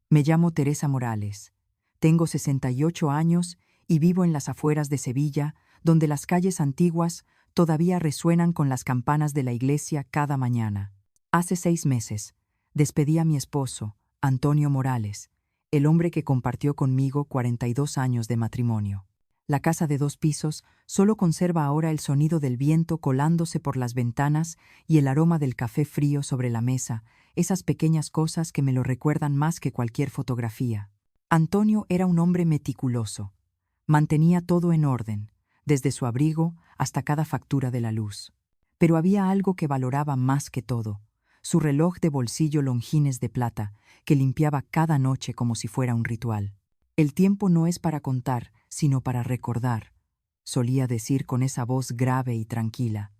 Me llamo Teresa Morales. Tengo 68 años y vivo en las afueras de Sevilla, donde las calles antiguas todavía resuenan con las campanas de la iglesia cada mañana. Hace 6 meses, despedí a mi esposo, Antonio Morales, el hombre que compartió conmigo 42 años de matrimonio. La casa de 2 pisos solo conserva ahora el sonido del viento colándose por las ventanas y el aroma del café frío sobre la mesa, esas pequeñas cosas que me lo recuerdan más que cualquier fotografía. Antonio era un hombre meticuloso. Mantenía todo en orden, desde su abrigo hasta cada factura de la luz. Pero había algo que valoraba más que todo: su reloj de bolsillo Longines de plata, que limpiaba cada noche como si fuera un ritual. El tiempo no es para contar, sino para recordar, solía decir con esa voz grave y tranquila.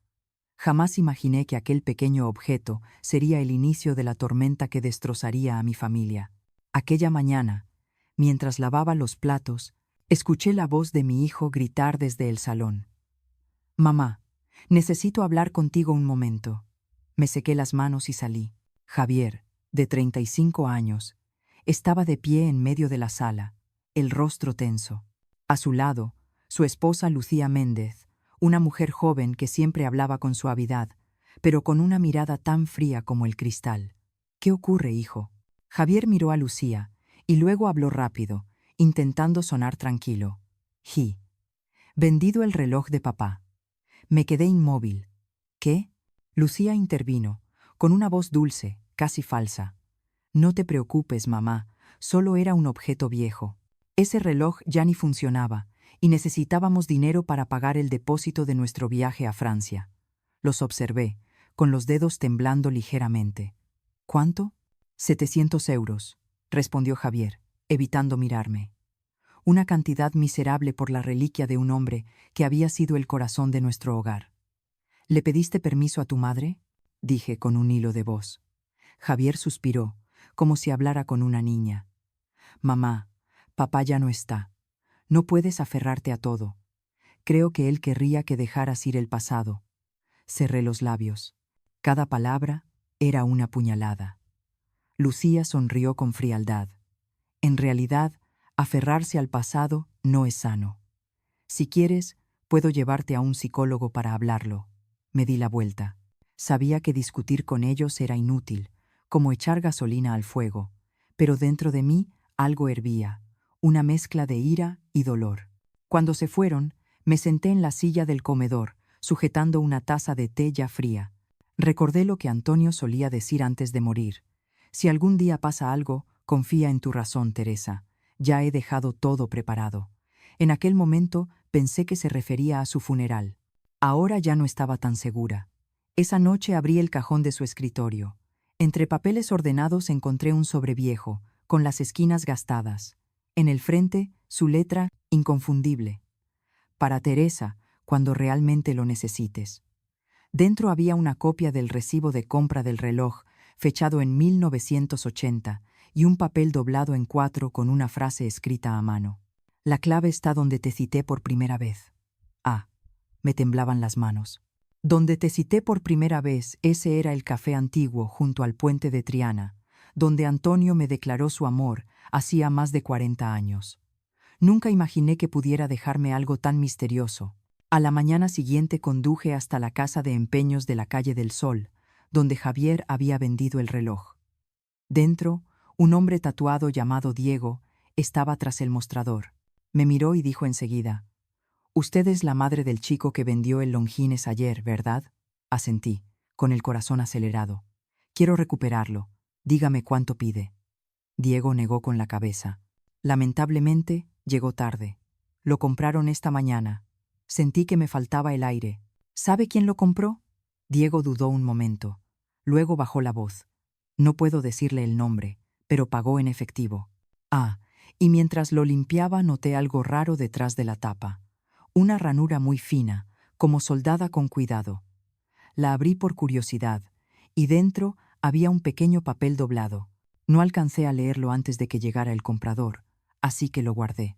Jamás imaginé que aquel pequeño objeto sería el inicio de la tormenta que destrozaría a mi familia. Aquella mañana, mientras lavaba los platos, escuché la voz de mi hijo gritar desde el salón. «Mamá, necesito hablar contigo un momento». Me sequé las manos y salí. Javier, de 35 años, estaba de pie en medio de la sala, el rostro tenso. A su lado, su esposa Lucía Méndez, una mujer joven que siempre hablaba con suavidad, pero con una mirada tan fría como el cristal. «¿Qué ocurre, hijo?». Javier miró a Lucía y luego habló rápido, intentando sonar tranquilo. «Vendido el reloj de papá». Me quedé inmóvil. «¿Qué?». Lucía intervino, con una voz dulce, casi falsa. «No te preocupes, mamá, solo era un objeto viejo. Ese reloj ya ni funcionaba, y necesitábamos dinero para pagar el depósito de nuestro viaje a Francia». Los observé, con los dedos temblando ligeramente. «¿Cuánto?». «700 euros», respondió Javier, evitando mirarme. Una cantidad miserable por la reliquia de un hombre que había sido el corazón de nuestro hogar. «¿Le pediste permiso a tu madre?», dije con un hilo de voz. Javier suspiró, como si hablara con una niña. «Mamá, papá ya no está. No puedes aferrarte a todo. Creo que él querría que dejaras ir el pasado». Cerré los labios. Cada palabra era una puñalada. Lucía sonrió con frialdad. «En realidad, aferrarse al pasado no es sano. Si quieres, puedo llevarte a un psicólogo para hablarlo». Me di la vuelta. Sabía que discutir con ellos era inútil, como echar gasolina al fuego, pero dentro de mí algo hervía, una mezcla de ira y dolor. Cuando se fueron, me senté en la silla del comedor, sujetando una taza de té ya fría. Recordé lo que Antonio solía decir antes de morir: «Si algún día pasa algo, confía en tu razón, Teresa. Ya he dejado todo preparado». En aquel momento pensé que se refería a su funeral. Ahora ya no estaba tan segura. Esa noche abrí el cajón de su escritorio. Entre papeles ordenados encontré un sobre viejo, con las esquinas gastadas. En el frente, su letra inconfundible: «Para Teresa, cuando realmente lo necesites». Dentro había una copia del recibo de compra del reloj, fechado en 1980, y un papel doblado en 4 con una frase escrita a mano. «La clave está donde te cité por primera vez». Me temblaban las manos. Donde te cité por primera vez, ese era el café antiguo junto al puente de Triana, donde Antonio me declaró su amor hacía más de 40 años. Nunca imaginé que pudiera dejarme algo tan misterioso. A la mañana siguiente conduje hasta la casa de empeños de la calle del Sol, donde Javier había vendido el reloj. Dentro, un hombre tatuado llamado Diego estaba tras el mostrador. Me miró y dijo enseguida: «Usted es la madre del chico que vendió el Longines ayer, ¿verdad?». Asentí, con el corazón acelerado. «Quiero recuperarlo. Dígame cuánto pide». Diego negó con la cabeza. «Lamentablemente, llegó tarde. Lo compraron esta mañana». Sentí que me faltaba el aire. «¿Sabe quién lo compró?». Diego dudó un momento. Luego bajó la voz. «No puedo decirle el nombre, pero pagó en efectivo». Y mientras lo limpiaba noté algo raro detrás de la tapa. Una ranura muy fina, como soldada con cuidado. La abrí por curiosidad, y dentro había un pequeño papel doblado. No alcancé a leerlo antes de que llegara el comprador, así que lo guardé.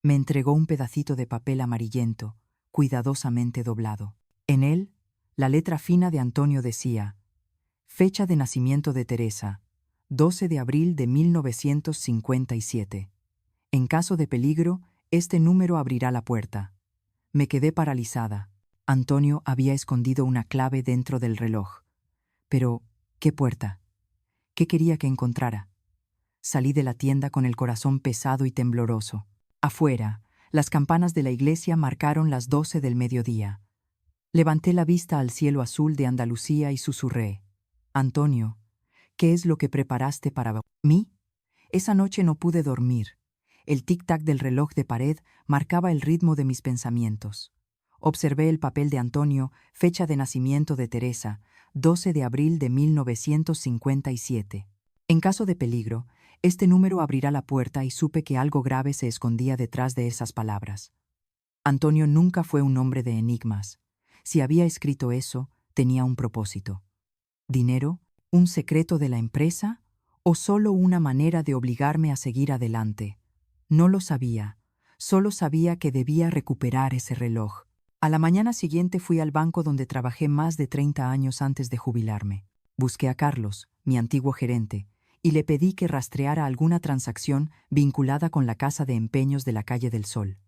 Me entregó un pedacito de papel amarillento, cuidadosamente doblado. En él, la letra fina de Antonio decía: «Fecha de nacimiento de Teresa, 12 de abril de 1957. En caso de peligro, este número abrirá la puerta. Me quedé paralizada. Antonio había escondido una clave dentro del reloj. Pero, ¿qué puerta? ¿Qué quería que encontrara? Salí de la tienda con el corazón pesado y tembloroso. Afuera, las campanas de la iglesia marcaron las 12 del mediodía. Levanté la vista al cielo azul de Andalucía y susurré: Antonio, ¿qué es lo que preparaste para mí? Esa noche no pude dormir. El tic-tac del reloj de pared marcaba el ritmo de mis pensamientos. Observé el papel de Antonio, fecha de nacimiento de Teresa, 12 de abril de 1957. En caso de peligro, este número abrirá la puerta y supe que algo grave se escondía detrás de esas palabras. Antonio nunca fue un hombre de enigmas. Si había escrito eso, tenía un propósito. ¿Dinero? ¿Un secreto de la empresa? ¿O solo una manera de obligarme a seguir adelante? No lo sabía. Solo sabía que debía recuperar ese reloj. A la mañana siguiente fui al banco donde trabajé más de 30 años antes de jubilarme. Busqué a Carlos, mi antiguo gerente, y le pedí que rastreara alguna transacción vinculada con la casa de empeños de la Calle del Sol.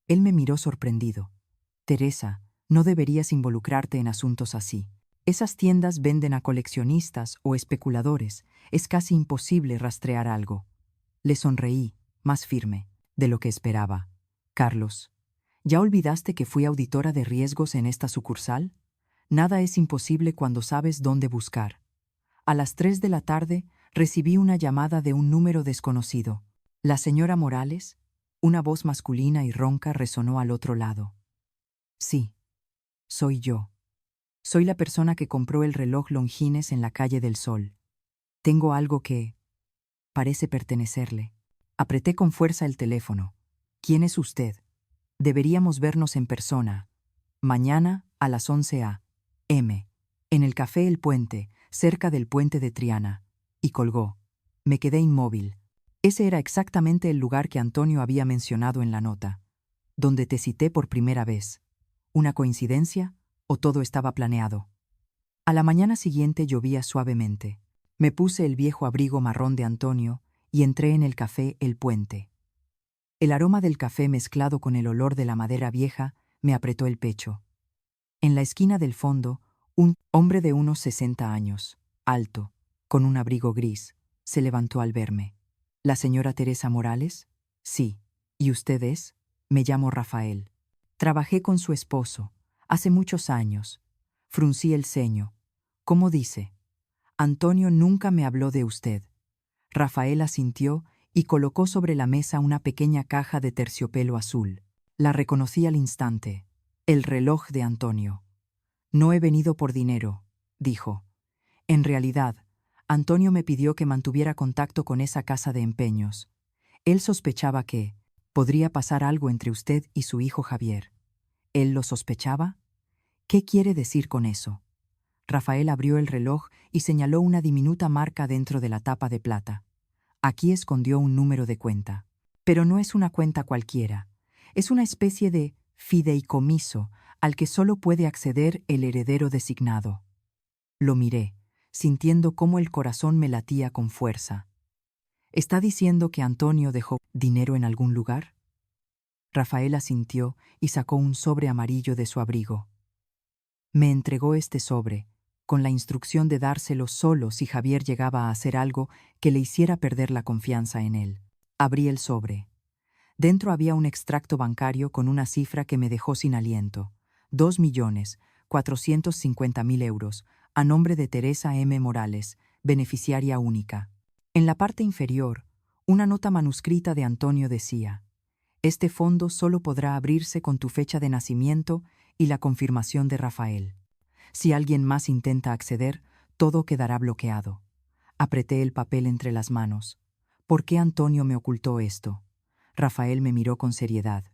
Él me miró sorprendido. Teresa, no deberías involucrarte en asuntos así. Esas tiendas venden a coleccionistas o especuladores. Es casi imposible rastrear algo. Le sonreí, más firme de lo que esperaba. Carlos, ¿ya olvidaste que fui auditora de riesgos en esta sucursal? Nada es imposible cuando sabes dónde buscar. A las 3 de la tarde recibí una llamada de un número desconocido. ¿La señora Morales? Una voz masculina y ronca resonó al otro lado. Sí, soy yo. Soy la persona que compró el reloj Longines en la Calle del Sol. Tengo algo que parece pertenecerle. Apreté con fuerza el teléfono. ¿Quién es usted? Deberíamos vernos en persona. Mañana a las 11 a.m. En el Café El Puente, cerca del puente de Triana. Y colgó. Me quedé inmóvil. Ese era exactamente el lugar que Antonio había mencionado en la nota. Donde te cité por primera vez. ¿Una coincidencia o todo estaba planeado? A la mañana siguiente llovía suavemente. Me puse el viejo abrigo marrón de Antonio y entré en el Café El Puente. El aroma del café mezclado con el olor de la madera vieja me apretó el pecho. En la esquina del fondo, un hombre de unos 60 años, alto, con un abrigo gris, se levantó al verme. ¿La señora Teresa Morales? Sí. ¿Y usted es? Me llamo Rafael. Trabajé con su esposo, hace muchos años. Fruncí el ceño. ¿Cómo dice? Antonio nunca me habló de usted. Rafael asintió y colocó sobre la mesa una pequeña caja de terciopelo azul. La reconocí al instante. El reloj de Antonio. No he venido por dinero, dijo. En realidad, Antonio me pidió que mantuviera contacto con esa casa de empeños. Él sospechaba que podría pasar algo entre usted y su hijo Javier. ¿Él lo sospechaba? ¿Qué quiere decir con eso? Rafael abrió el reloj y señaló una diminuta marca dentro de la tapa de plata. Aquí escondió un número de cuenta. Pero no es una cuenta cualquiera. Es una especie de fideicomiso al que solo puede acceder el heredero designado. Lo miré, sintiendo cómo el corazón me latía con fuerza. ¿Está diciendo que Antonio dejó dinero en algún lugar? Rafael asintió y sacó un sobre amarillo de su abrigo. Me entregó este sobre, con la instrucción de dárselo solo si Javier llegaba a hacer algo que le hiciera perder la confianza en él. Abrí el sobre. Dentro había un extracto bancario con una cifra que me dejó sin aliento. 2.450.000 euros, a nombre de Teresa M. Morales, beneficiaria única. En la parte inferior, una nota manuscrita de Antonio decía: este fondo solo podrá abrirse con tu fecha de nacimiento y la confirmación de Rafael. Si alguien más intenta acceder, todo quedará bloqueado. Apreté el papel entre las manos. ¿Por qué Antonio me ocultó esto? Rafael me miró con seriedad.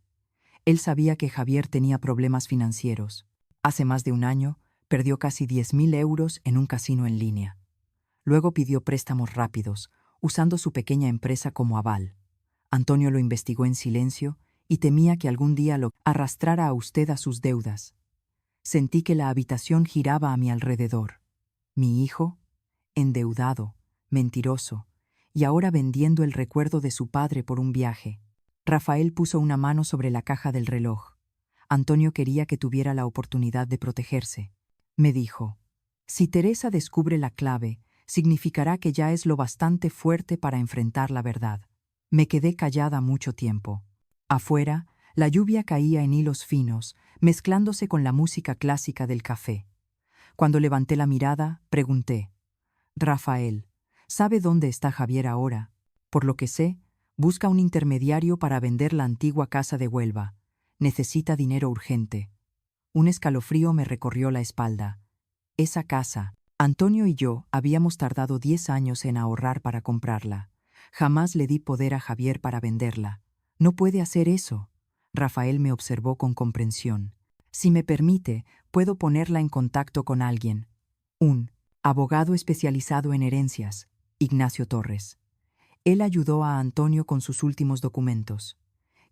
Él sabía que Javier tenía problemas financieros. Hace más de un año, perdió casi 10.000 euros en un casino en línea. Luego pidió préstamos rápidos, usando su pequeña empresa como aval. Antonio lo investigó en silencio y temía que algún día lo arrastrara a usted a sus deudas. Sentí que la habitación giraba a mi alrededor. Mi hijo, endeudado, mentiroso, y ahora vendiendo el recuerdo de su padre por un viaje. Rafael puso una mano sobre la caja del reloj. Antonio quería que tuviera la oportunidad de protegerse. Me dijo, si Teresa descubre la clave, significará que ya es lo bastante fuerte para enfrentar la verdad. Me quedé callada mucho tiempo. Afuera, la lluvia caía en hilos finos, mezclándose con la música clásica del café. Cuando levanté la mirada, pregunté, Rafael, ¿sabe dónde está Javier ahora? Por lo que sé, busca un intermediario para vender la antigua casa de Huelva. Necesita dinero urgente. Un escalofrío me recorrió la espalda. Esa casa, Antonio y yo habíamos tardado 10 años en ahorrar para comprarla. Jamás le di poder a Javier para venderla. No puede hacer eso. Rafael me observó con comprensión. Si me permite, puedo ponerla en contacto con alguien. Un abogado especializado en herencias, Ignacio Torres. Él ayudó a Antonio con sus últimos documentos.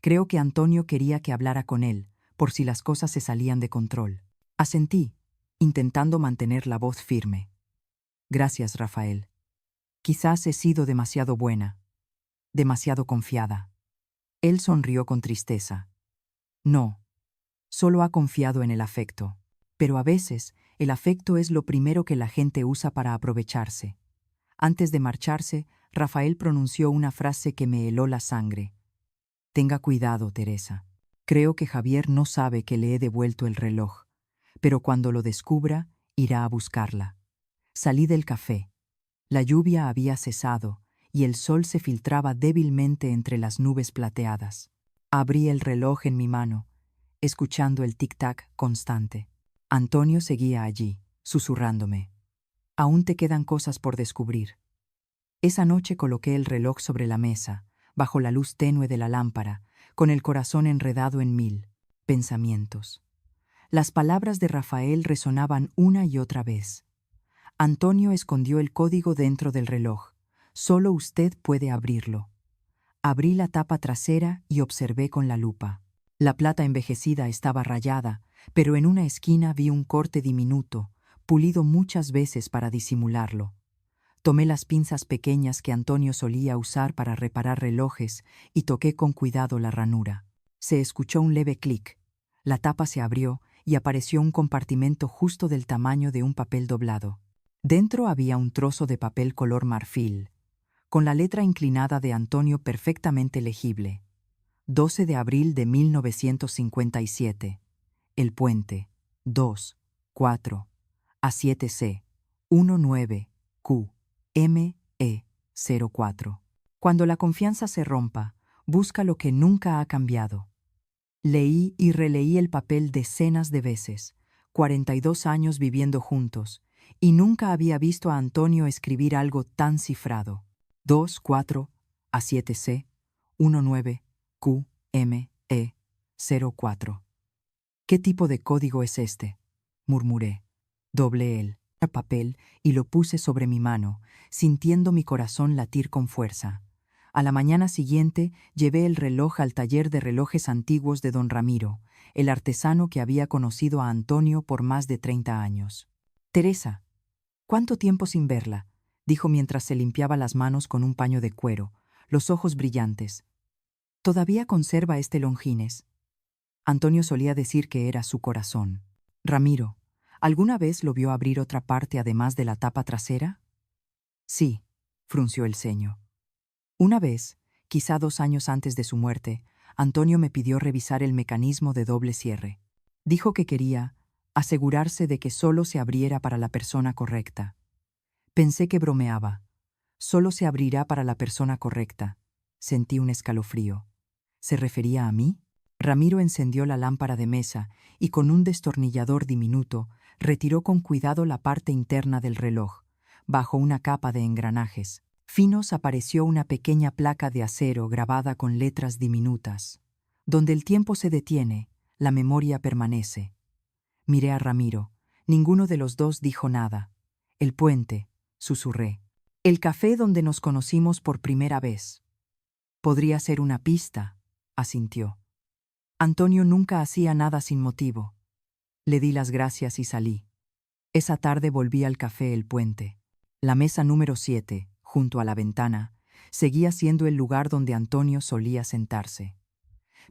Creo que Antonio quería que hablara con él, por si las cosas se salían de control. Asentí, intentando mantener la voz firme. Gracias, Rafael. Quizás he sido demasiado buena, demasiado confiada. Él sonrió con tristeza. No, solo ha confiado en el afecto. Pero a veces, el afecto es lo primero que la gente usa para aprovecharse. Antes de marcharse, Rafael pronunció una frase que me heló la sangre. Tenga cuidado, Teresa. Creo que Javier no sabe que le he devuelto el reloj, pero cuando lo descubra, irá a buscarla. Salí del café. La lluvia había cesado y el sol se filtraba débilmente entre las nubes plateadas. Abrí el reloj en mi mano, escuchando el tic-tac constante. Antonio seguía allí, susurrándome. Aún te quedan cosas por descubrir. Esa noche coloqué el reloj sobre la mesa, bajo la luz tenue de la lámpara, con el corazón enredado en 1000 pensamientos. Las palabras de Rafael resonaban una y otra vez. Antonio escondió el código dentro del reloj. Solo usted puede abrirlo. Abrí la tapa trasera y observé con la lupa. La plata envejecida estaba rayada, pero en una esquina vi un corte diminuto, pulido muchas veces para disimularlo. Tomé las pinzas pequeñas que Antonio solía usar para reparar relojes y toqué con cuidado la ranura. Se escuchó un leve clic. La tapa se abrió y apareció un compartimento justo del tamaño de un papel doblado. Dentro había un trozo de papel color marfil, con la letra inclinada de Antonio perfectamente legible. 12 de abril de 1957. El puente. 2, 4, A7C, 19, Q, M, E, 04. Cuando la confianza se rompa, busca lo que nunca ha cambiado. Leí y releí el papel decenas de veces, 42 años viviendo juntos, y nunca había visto a Antonio escribir algo tan cifrado. 2, 4, A7C, 19, Q, M, E, 04. ¿Qué tipo de código es este?, murmuré. Doblé el papel y lo puse sobre mi mano, sintiendo mi corazón latir con fuerza. A la mañana siguiente llevé el reloj al taller de relojes antiguos de don Ramiro, el artesano que había conocido a Antonio por más de 30 años. Teresa, ¿cuánto tiempo sin verla?, dijo mientras se limpiaba las manos con un paño de cuero, los ojos brillantes. ¿Todavía conserva este Longines? Antonio solía decir que era su corazón. Ramiro, ¿alguna vez lo vio abrir otra parte además de la tapa trasera? Sí, frunció el ceño. Una vez, quizá 2 años antes de su muerte, Antonio me pidió revisar el mecanismo de doble cierre. Dijo que quería asegurarse de que solo se abriera para la persona correcta. Pensé que bromeaba. Solo se abrirá para la persona correcta. Sentí un escalofrío. ¿Se refería a mí? Ramiro encendió la lámpara de mesa y con un destornillador diminuto retiró con cuidado la parte interna del reloj. Bajo una capa de engranajes finos apareció una pequeña placa de acero grabada con letras diminutas. Donde el tiempo se detiene, la memoria permanece. Miré a Ramiro. Ninguno de los dos dijo nada. El puente, susurré. El café donde nos conocimos por primera vez. Podría ser una pista, asintió. Antonio nunca hacía nada sin motivo. Le di las gracias y salí. Esa tarde volví al café El Puente. La mesa número 7, junto a la ventana, seguía siendo el lugar donde Antonio solía sentarse.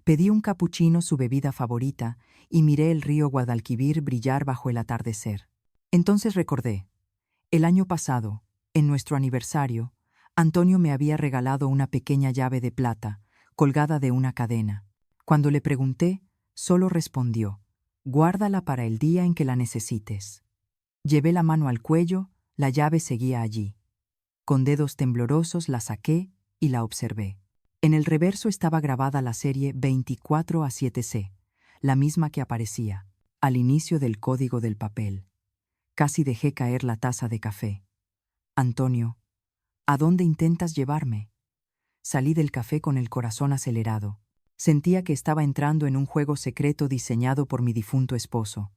Pedí un capuchino, su bebida favorita, y miré el río Guadalquivir brillar bajo el atardecer. Entonces recordé. El año pasado, en nuestro aniversario, Antonio me había regalado una pequeña llave de plata, colgada de una cadena. Cuando le pregunté, solo respondió: «Guárdala para el día en que la necesites». Llevé la mano al cuello, la llave seguía allí. Con dedos temblorosos la saqué y la observé. En el reverso estaba grabada la serie 24A7C, la misma que aparecía al inicio del código del papel. Casi dejé caer la taza de café. «Antonio, ¿a dónde intentas llevarme?». Salí del café con el corazón acelerado. Sentía que estaba entrando en un juego secreto diseñado por mi difunto esposo.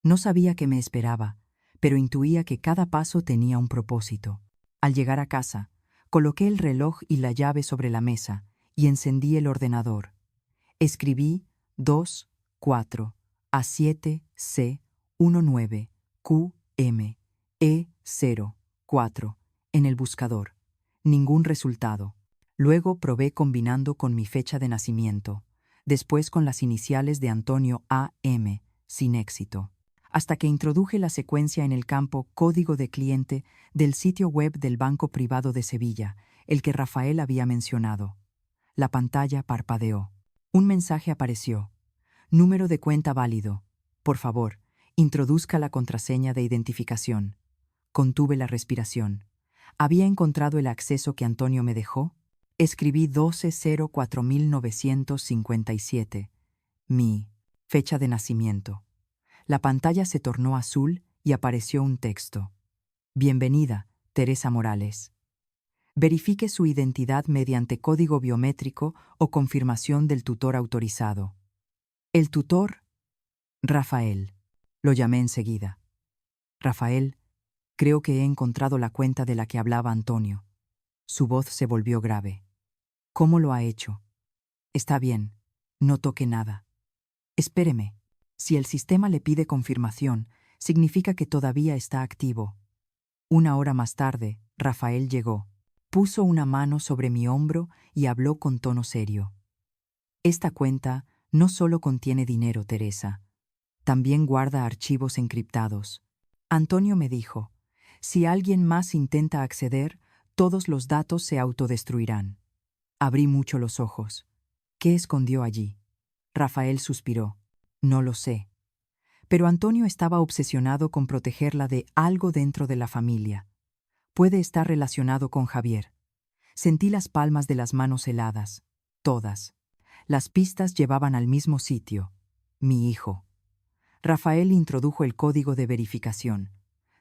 No sabía qué me esperaba, pero intuía que cada paso tenía un propósito. Al llegar a casa, coloqué el reloj y la llave sobre la mesa y encendí el ordenador. Escribí 2, 4, A7, C, 19, Q, M, E, 0, 4 en el buscador. Ningún resultado. Luego probé combinando con mi fecha de nacimiento, después con las iniciales de Antonio A. M., sin éxito, hasta que introduje la secuencia en el campo Código de cliente del sitio web del Banco Privado de Sevilla, el que Rafael había mencionado. La pantalla parpadeó. Un mensaje apareció. «Número de cuenta válido. Por favor, introduzca la contraseña de identificación». Contuve la respiración. ¿Había encontrado el acceso que Antonio me dejó? Escribí 12-04-1957. Mi fecha de nacimiento. La pantalla se tornó azul y apareció un texto. «Bienvenida, Teresa Morales. Verifique su identidad mediante código biométrico o confirmación del tutor autorizado». El tutor, Rafael. Lo llamé enseguida. «Rafael, creo que he encontrado la cuenta de la que hablaba Antonio». Su voz se volvió grave. «¿Cómo lo ha hecho?». «Está bien, no toque nada». «Espéreme. Si el sistema le pide confirmación, significa que todavía está activo». Una hora más tarde, Rafael llegó. Puso una mano sobre mi hombro y habló con tono serio. «Esta cuenta no solo contiene dinero, Teresa. También guarda archivos encriptados». Antonio me dijo: «Si alguien más intenta acceder, todos los datos se autodestruirán». Abrí mucho los ojos. ¿Qué escondió allí? Rafael suspiró. «No lo sé». Pero Antonio estaba obsesionado con protegerla de algo dentro de la familia. Puede estar relacionado con Javier. Sentí las palmas de las manos heladas. Todas. Las pistas llevaban al mismo sitio. Mi hijo. Rafael introdujo el código de verificación.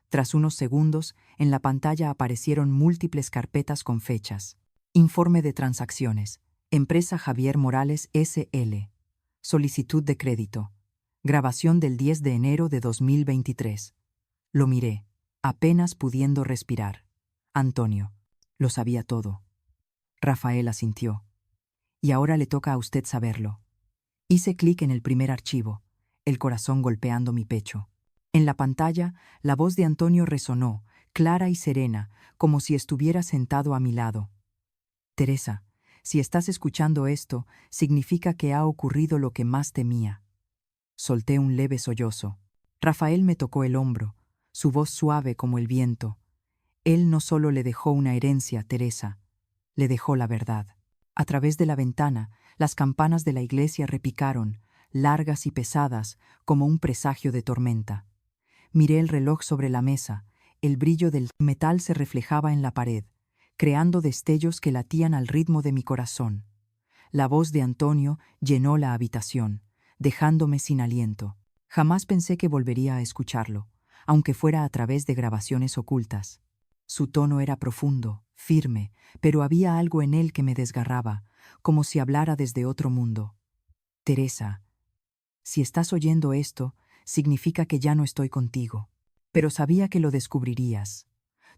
Tras unos segundos, en la pantalla aparecieron múltiples carpetas con fechas. Informe de transacciones. Empresa Javier Morales S.L. Solicitud de crédito. Grabación del 10 de enero de 2023. Lo miré, apenas pudiendo respirar. Antonio. Lo sabía todo. Rafael asintió. «Y ahora le toca a usted saberlo». Hice clic en el primer archivo, el corazón golpeando mi pecho. En la pantalla, la voz de Antonio resonó, clara y serena, como si estuviera sentado a mi lado. «Teresa, si estás escuchando esto, significa que ha ocurrido lo que más temía». Solté un leve sollozo. Rafael me tocó el hombro, su voz suave como el viento. Él no solo le dejó una herencia, Teresa, le dejó la verdad. A través de la ventana, las campanas de la iglesia repicaron, largas y pesadas, como un presagio de tormenta. Miré el reloj sobre la mesa. El brillo del metal se reflejaba en la pared, creando destellos que latían al ritmo de mi corazón. La voz de Antonio llenó la habitación, dejándome sin aliento. Jamás pensé que volvería a escucharlo, aunque fuera a través de grabaciones ocultas. Su tono era profundo, firme, pero había algo en él que me desgarraba, como si hablara desde otro mundo. «Teresa, si estás oyendo esto, significa que ya no estoy contigo. Pero sabía que lo descubrirías.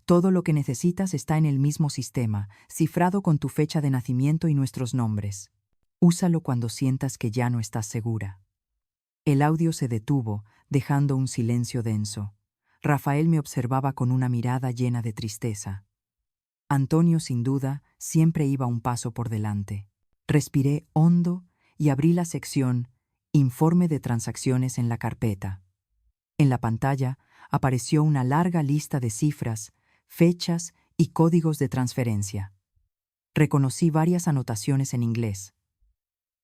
Todo lo que necesitas está en el mismo sistema, cifrado con tu fecha de nacimiento y nuestros nombres. Úsalo cuando sientas que ya no estás segura». El audio se detuvo, dejando un silencio denso. Rafael me observaba con una mirada llena de tristeza. Antonio, sin duda, siempre iba un paso por delante. Respiré hondo y abrí la sección Informe de transacciones en la carpeta. En la pantalla apareció una larga lista de cifras, fechas y códigos de transferencia. Reconocí varias anotaciones en inglés.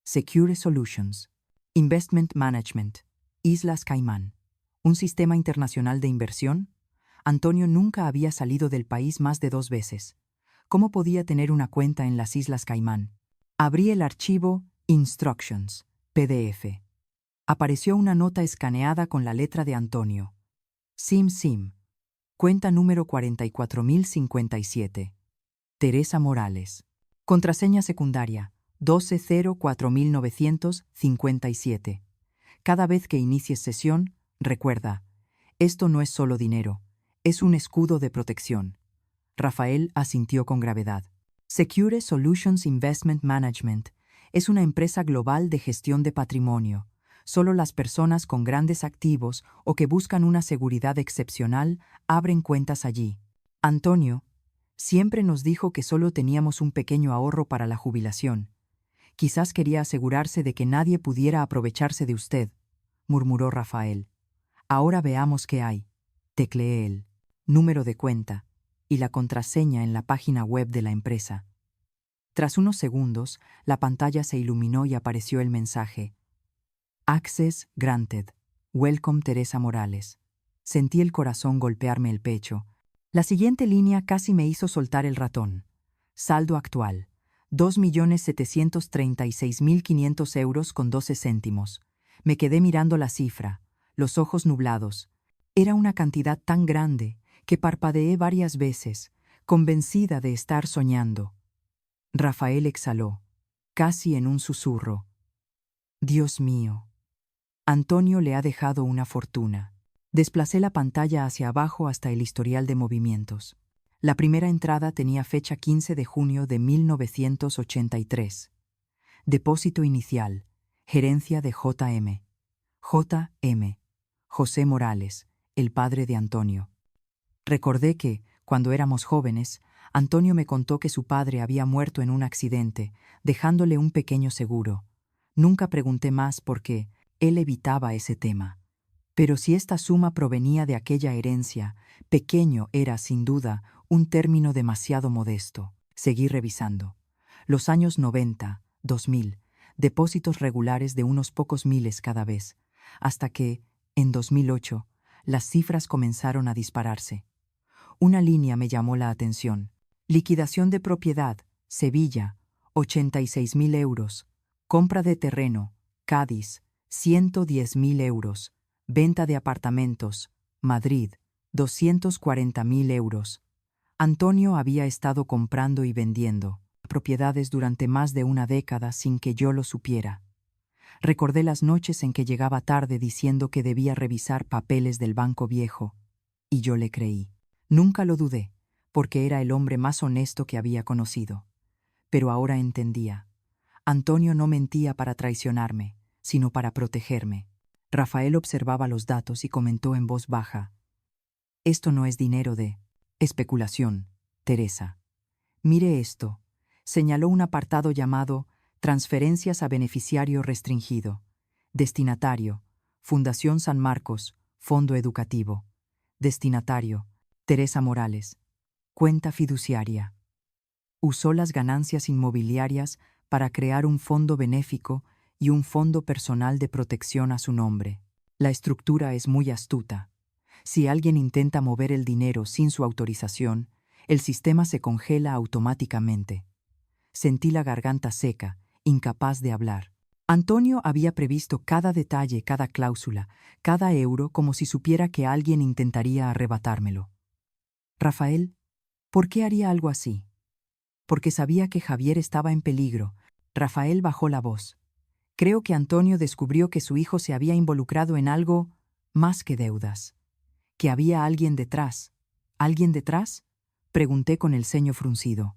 Secure Solutions, Investment Management, Islas Caimán, un sistema internacional de inversión. Antonio nunca había salido del país más de 2 veces. ¿Cómo podía tener una cuenta en las Islas Caimán? Abrí el archivo Instructions, PDF. Apareció una nota escaneada con la letra de Antonio. SIM, cuenta número 44057. Teresa Morales. Contraseña secundaria, 1204.957. Cada vez que inicies sesión, recuerda, esto no es solo dinero, es un escudo de protección. Rafael asintió con gravedad. Secure Solutions Investment Management es una empresa global de gestión de patrimonio. Solo las personas con grandes activos o que buscan una seguridad excepcional abren cuentas allí. Antonio siempre nos dijo que solo teníamos un pequeño ahorro para la jubilación. Quizás quería asegurarse de que nadie pudiera aprovecharse de usted, murmuró Rafael. Ahora veamos qué hay. Tecleé el número de cuenta y la contraseña en la página web de la empresa. Tras unos segundos, la pantalla se iluminó y apareció el mensaje: Access granted. Welcome, Teresa Morales. Sentí el corazón golpearme el pecho. La siguiente línea casi me hizo soltar el ratón. Saldo actual: 2.736.500 euros con 12 céntimos. Me quedé mirando la cifra, los ojos nublados. Era una cantidad tan grande que parpadeé varias veces, convencida de estar soñando. Rafael exhaló, casi en un susurro. Dios mío. Antonio le ha dejado una fortuna. Desplacé la pantalla hacia abajo hasta el historial de movimientos. La primera entrada tenía fecha 15 de junio de 1983. Depósito inicial. Gerencia de J.M. J.M. José Morales, el padre de Antonio. Recordé que, cuando éramos jóvenes, Antonio me contó que su padre había muerto en un accidente, dejándole un pequeño seguro. Nunca pregunté más porque él evitaba ese tema. Pero si esta suma provenía de aquella herencia, pequeño era, sin duda, un término demasiado modesto. Seguí revisando. Los años 90, 2000, depósitos regulares de unos pocos miles cada vez, hasta que, en 2008, las cifras comenzaron a dispararse. Una línea me llamó la atención. Liquidación de propiedad, Sevilla, 86.000 euros. Compra de terreno, Cádiz, 110.000 euros. Venta de apartamentos, Madrid, 240.000 euros. Antonio había estado comprando y vendiendo propiedades durante más de una década sin que yo lo supiera. Recordé las noches en que llegaba tarde diciendo que debía revisar papeles del Banco Viejo, y yo le creí. Nunca lo dudé, porque era el hombre más honesto que había conocido. Pero ahora entendía. Antonio no mentía para traicionarme, sino para protegerme. Rafael observaba los datos y comentó en voz baja: Esto no es dinero de especulación, Teresa. Mire esto. Señaló un apartado llamado Transferencias a beneficiario restringido. Destinatario: Fundación San Marcos, Fondo Educativo. Destinatario: Teresa Morales. Cuenta fiduciaria. Usó las ganancias inmobiliarias para crear un fondo benéfico y un fondo personal de protección a su nombre. La estructura es muy astuta. Si alguien intenta mover el dinero sin su autorización, el sistema se congela automáticamente. Sentí la garganta seca, incapaz de hablar. Antonio había previsto cada detalle, cada cláusula, cada euro, como si supiera que alguien intentaría arrebatármelo. Rafael, ¿por qué haría algo así? Porque sabía que Javier estaba en peligro. Rafael bajó la voz. Creo que Antonio descubrió que su hijo se había involucrado en algo más que deudas. ¿Que había alguien detrás? ¿Alguien detrás? Pregunté con el ceño fruncido.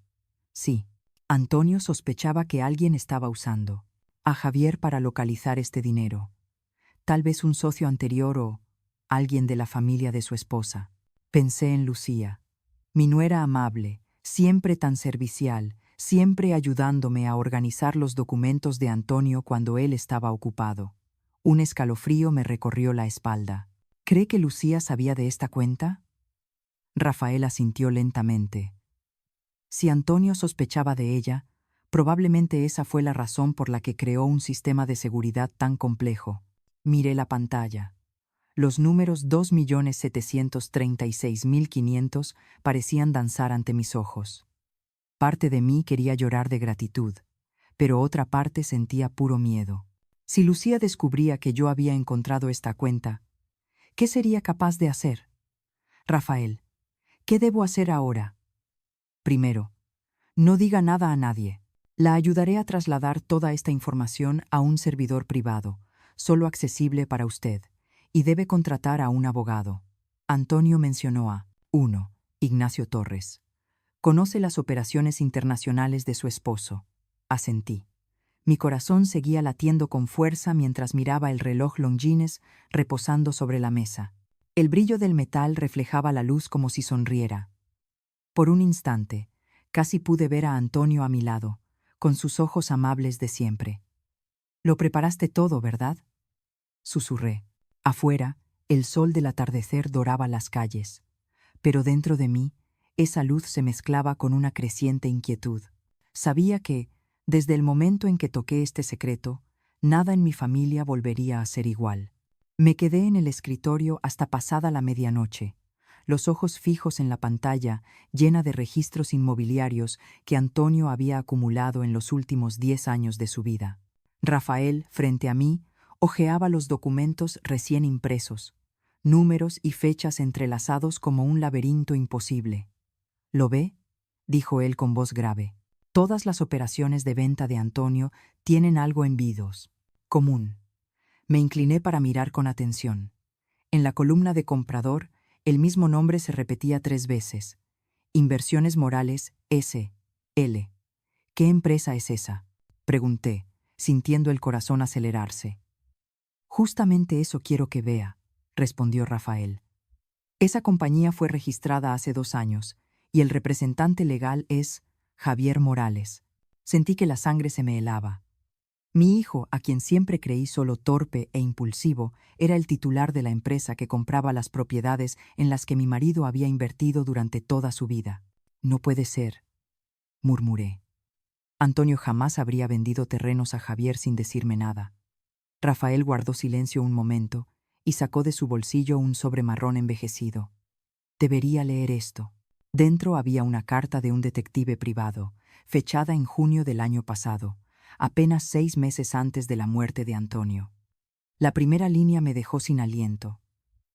Sí. Antonio sospechaba que alguien estaba usando a Javier para localizar este dinero. Tal vez un socio anterior o alguien de la familia de su esposa. Pensé en Lucía, mi nuera amable, siempre tan servicial, siempre ayudándome a organizar los documentos de Antonio cuando él estaba ocupado. Un escalofrío me recorrió la espalda. ¿Cree que Lucía sabía de esta cuenta? Rafael asintió lentamente. Si Antonio sospechaba de ella, probablemente esa fue la razón por la que creó un sistema de seguridad tan complejo. Miré la pantalla. Los números 2.736.500 parecían danzar ante mis ojos. Parte de mí quería llorar de gratitud, pero otra parte sentía puro miedo. Si Lucía descubría que yo había encontrado esta cuenta, ¿qué sería capaz de hacer? Rafael, ¿qué debo hacer ahora? Primero, no diga nada a nadie. La ayudaré a trasladar toda esta información a un servidor privado, solo accesible para usted, y debe contratar a un abogado. Antonio mencionó a 1. Ignacio Torres. Conoce las operaciones internacionales de su esposo. Asentí. Mi corazón seguía latiendo con fuerza mientras miraba el reloj Longines reposando sobre la mesa. El brillo del metal reflejaba la luz como si sonriera. Por un instante, casi pude ver a Antonio a mi lado, con sus ojos amables de siempre. «Lo preparaste todo, ¿verdad?», susurré. Afuera, el sol del atardecer doraba las calles, pero dentro de mí, esa luz se mezclaba con una creciente inquietud. Sabía que, desde el momento en que toqué este secreto, nada en mi familia volvería a ser igual. Me quedé en el escritorio hasta pasada la medianoche, los ojos fijos en la pantalla llena de registros inmobiliarios que Antonio había acumulado en los últimos 10 años de su vida. Rafael, frente a mí, hojeaba los documentos recién impresos, números y fechas entrelazados como un laberinto imposible. «¿Lo ve?», dijo él con voz grave. «Todas las operaciones de venta de Antonio tienen algo en vidos común». Me incliné para mirar con atención. En la columna de comprador, el mismo nombre se repetía 3 veces. Inversiones Morales, S.L. «¿Qué empresa es esa?», pregunté, sintiendo el corazón acelerarse. «Justamente eso quiero que vea», respondió Rafael. «Esa compañía fue registrada hace 2 años, y el representante legal es Javier Morales». Sentí que la sangre se me helaba. Mi hijo, a quien siempre creí solo torpe e impulsivo, era el titular de la empresa que compraba las propiedades en las que mi marido había invertido durante toda su vida. «No puede ser», murmuré. Antonio jamás habría vendido terrenos a Javier sin decirme nada. Rafael guardó silencio un momento y sacó de su bolsillo un sobre marrón envejecido. «Debería leer esto». Dentro había una carta de un detective privado, fechada en junio del año pasado, apenas 6 meses antes de la muerte de Antonio. La primera línea me dejó sin aliento.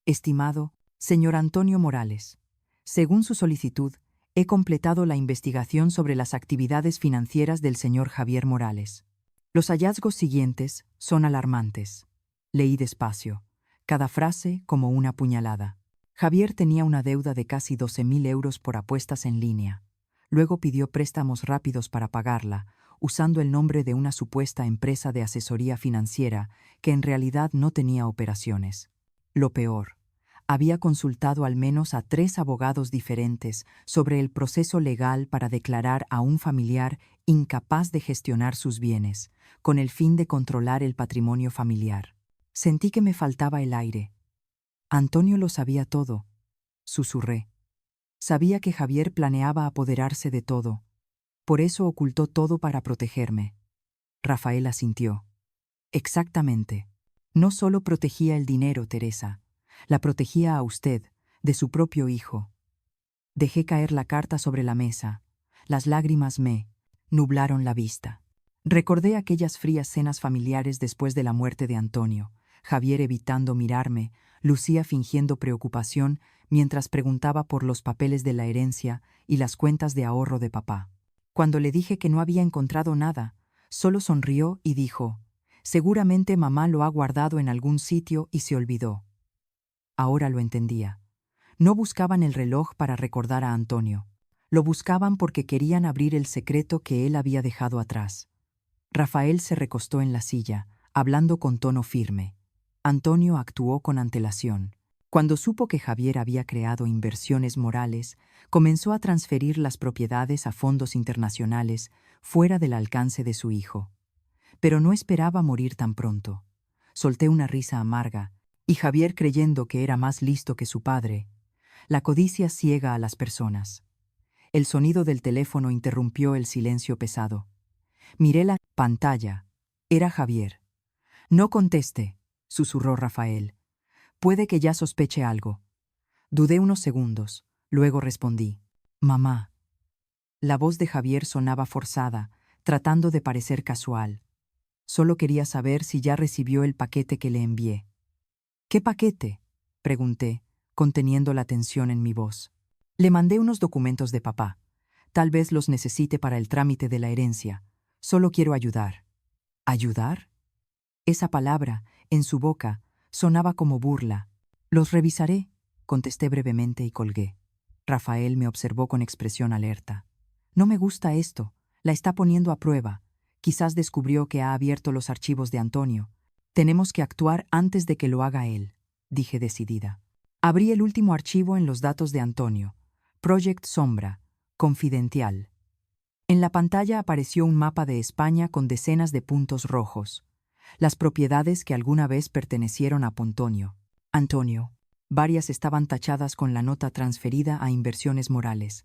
«Estimado señor Antonio Morales, según su solicitud, he completado la investigación sobre las actividades financieras del señor Javier Morales. Los hallazgos siguientes son alarmantes». Leí despacio, cada frase como una puñalada. Javier tenía una deuda de casi 12.000 euros por apuestas en línea. Luego pidió préstamos rápidos para pagarla, usando el nombre de una supuesta empresa de asesoría financiera que en realidad no tenía operaciones. Lo peor, había consultado al menos a 3 abogados diferentes sobre el proceso legal para declarar a un familiar incapaz de gestionar sus bienes, con el fin de controlar el patrimonio familiar. Sentí que me faltaba el aire. «Antonio lo sabía todo», susurré. Sabía que Javier planeaba apoderarse de todo. Por eso ocultó todo para protegerme. Rafael asintió. «Exactamente. No solo protegía el dinero, Teresa. La protegía a usted, de su propio hijo». Dejé caer la carta sobre la mesa. Las lágrimas me nublaron la vista. Recordé aquellas frías cenas familiares después de la muerte de Antonio, Javier evitando mirarme, Lucía fingiendo preocupación mientras preguntaba por los papeles de la herencia y las cuentas de ahorro de papá. Cuando le dije que no había encontrado nada, solo sonrió y dijo: «Seguramente mamá lo ha guardado en algún sitio y se olvidó». Ahora lo entendía. No buscaban el reloj para recordar a Antonio. Lo buscaban porque querían abrir el secreto que él había dejado atrás. Rafael se recostó en la silla, hablando con tono firme. Antonio actuó con antelación. Cuando supo que Javier había creado Inversiones Morales, comenzó a transferir las propiedades a fondos internacionales fuera del alcance de su hijo. Pero no esperaba morir tan pronto. Solté una risa amarga, y Javier, creyendo que era más listo que su padre, la codicia ciega a las personas. El sonido del teléfono interrumpió el silencio pesado. Miré la pantalla. Era Javier. No conteste, susurró Rafael. Puede que ya sospeche algo. Dudé unos segundos, luego respondí. Mamá. La voz de Javier sonaba forzada, tratando de parecer casual. Solo quería saber si ya recibió el paquete que le envié. ¿Qué paquete?, pregunté, conteniendo la tensión en mi voz. Le mandé unos documentos de papá. Tal vez los necesite para el trámite de la herencia. Solo quiero ayudar. ¿Ayudar? Esa palabra, en su boca, sonaba como burla. Los revisaré, contesté brevemente y colgué. Rafael me observó con expresión alerta. No me gusta esto. La está poniendo a prueba. Quizás descubrió que ha abierto los archivos de Antonio. Tenemos que actuar antes de que lo haga él, dije decidida. Abrí el último archivo en los datos de Antonio. Project Sombra, confidencial. En la pantalla apareció un mapa de España con decenas de puntos rojos. Las propiedades que alguna vez pertenecieron a Pontonio. Antonio. Varias estaban tachadas con la nota transferida a Inversiones Morales.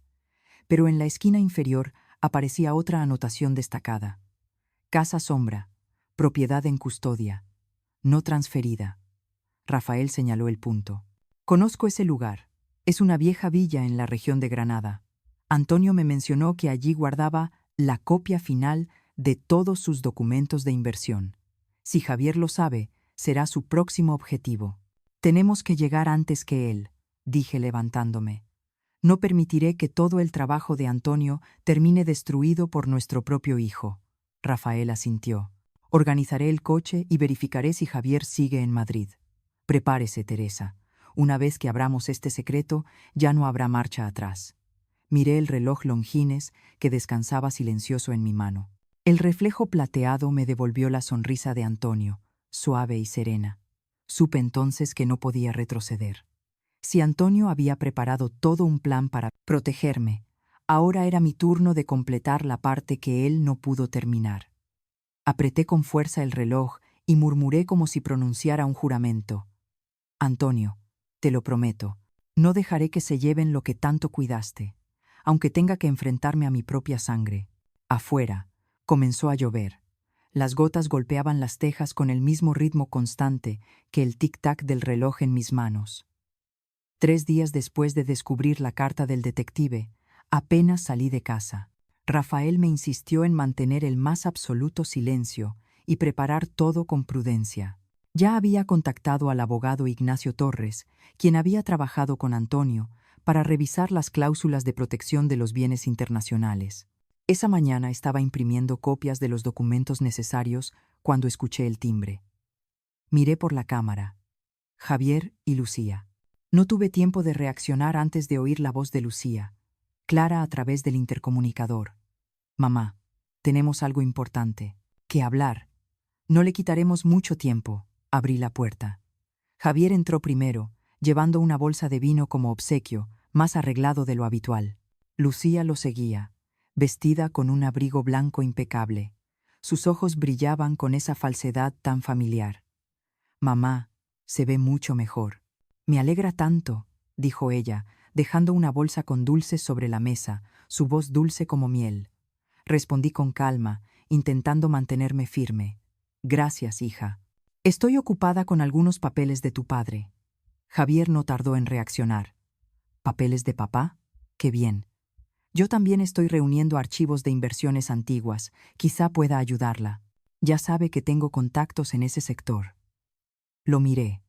Pero en la esquina inferior aparecía otra anotación destacada. Casa Sombra. Propiedad en custodia. No transferida. Rafael señaló el punto. Conozco ese lugar. Es una vieja villa en la región de Granada. Antonio me mencionó que allí guardaba la copia final de todos sus documentos de inversión. Si Javier lo sabe, será su próximo objetivo. Tenemos que llegar antes que él, dije levantándome. No permitiré que todo el trabajo de Antonio termine destruido por nuestro propio hijo. Rafael asintió. Organizaré el coche y verificaré si Javier sigue en Madrid. Prepárese, Teresa. Una vez que abramos este secreto, ya no habrá marcha atrás. Miré el reloj Longines que descansaba silencioso en mi mano. El reflejo plateado me devolvió la sonrisa de Antonio, suave y serena. Supe entonces que no podía retroceder. Si Antonio había preparado todo un plan para protegerme, ahora era mi turno de completar la parte que él no pudo terminar. Apreté con fuerza el reloj y murmuré como si pronunciara un juramento. Antonio, te lo prometo, no dejaré que se lleven lo que tanto cuidaste, aunque tenga que enfrentarme a mi propia sangre. Afuera, comenzó a llover. Las gotas golpeaban las tejas con el mismo ritmo constante que el tic-tac del reloj en mis manos. 3 días después de descubrir la carta del detective, apenas salí de casa. Rafael me insistió en mantener el más absoluto silencio y preparar todo con prudencia. Ya había contactado al abogado Ignacio Torres, quien había trabajado con Antonio, para revisar las cláusulas de protección de los bienes internacionales. Esa mañana estaba imprimiendo copias de los documentos necesarios cuando escuché el timbre. Miré por la cámara. Javier y Lucía. No tuve tiempo de reaccionar antes de oír la voz de Lucía, clara a través del intercomunicador. Mamá, tenemos algo importante que hablar. No le quitaremos mucho tiempo. Abrí la puerta. Javier entró primero, llevando una bolsa de vino como obsequio, más arreglado de lo habitual. Lucía lo seguía, vestida con un abrigo blanco impecable. Sus ojos brillaban con esa falsedad tan familiar. Mamá, se ve mucho mejor. Me alegra tanto, dijo ella, dejando una bolsa con dulces sobre la mesa, su voz dulce como miel. Respondí con calma, intentando mantenerme firme. Gracias, hija. Estoy ocupada con algunos papeles de tu padre. Javier no tardó en reaccionar. ¿Papeles de papá? Qué bien. Yo también estoy reuniendo archivos de inversiones antiguas. Quizá pueda ayudarla. Ya sabe que tengo contactos en ese sector. Lo miré,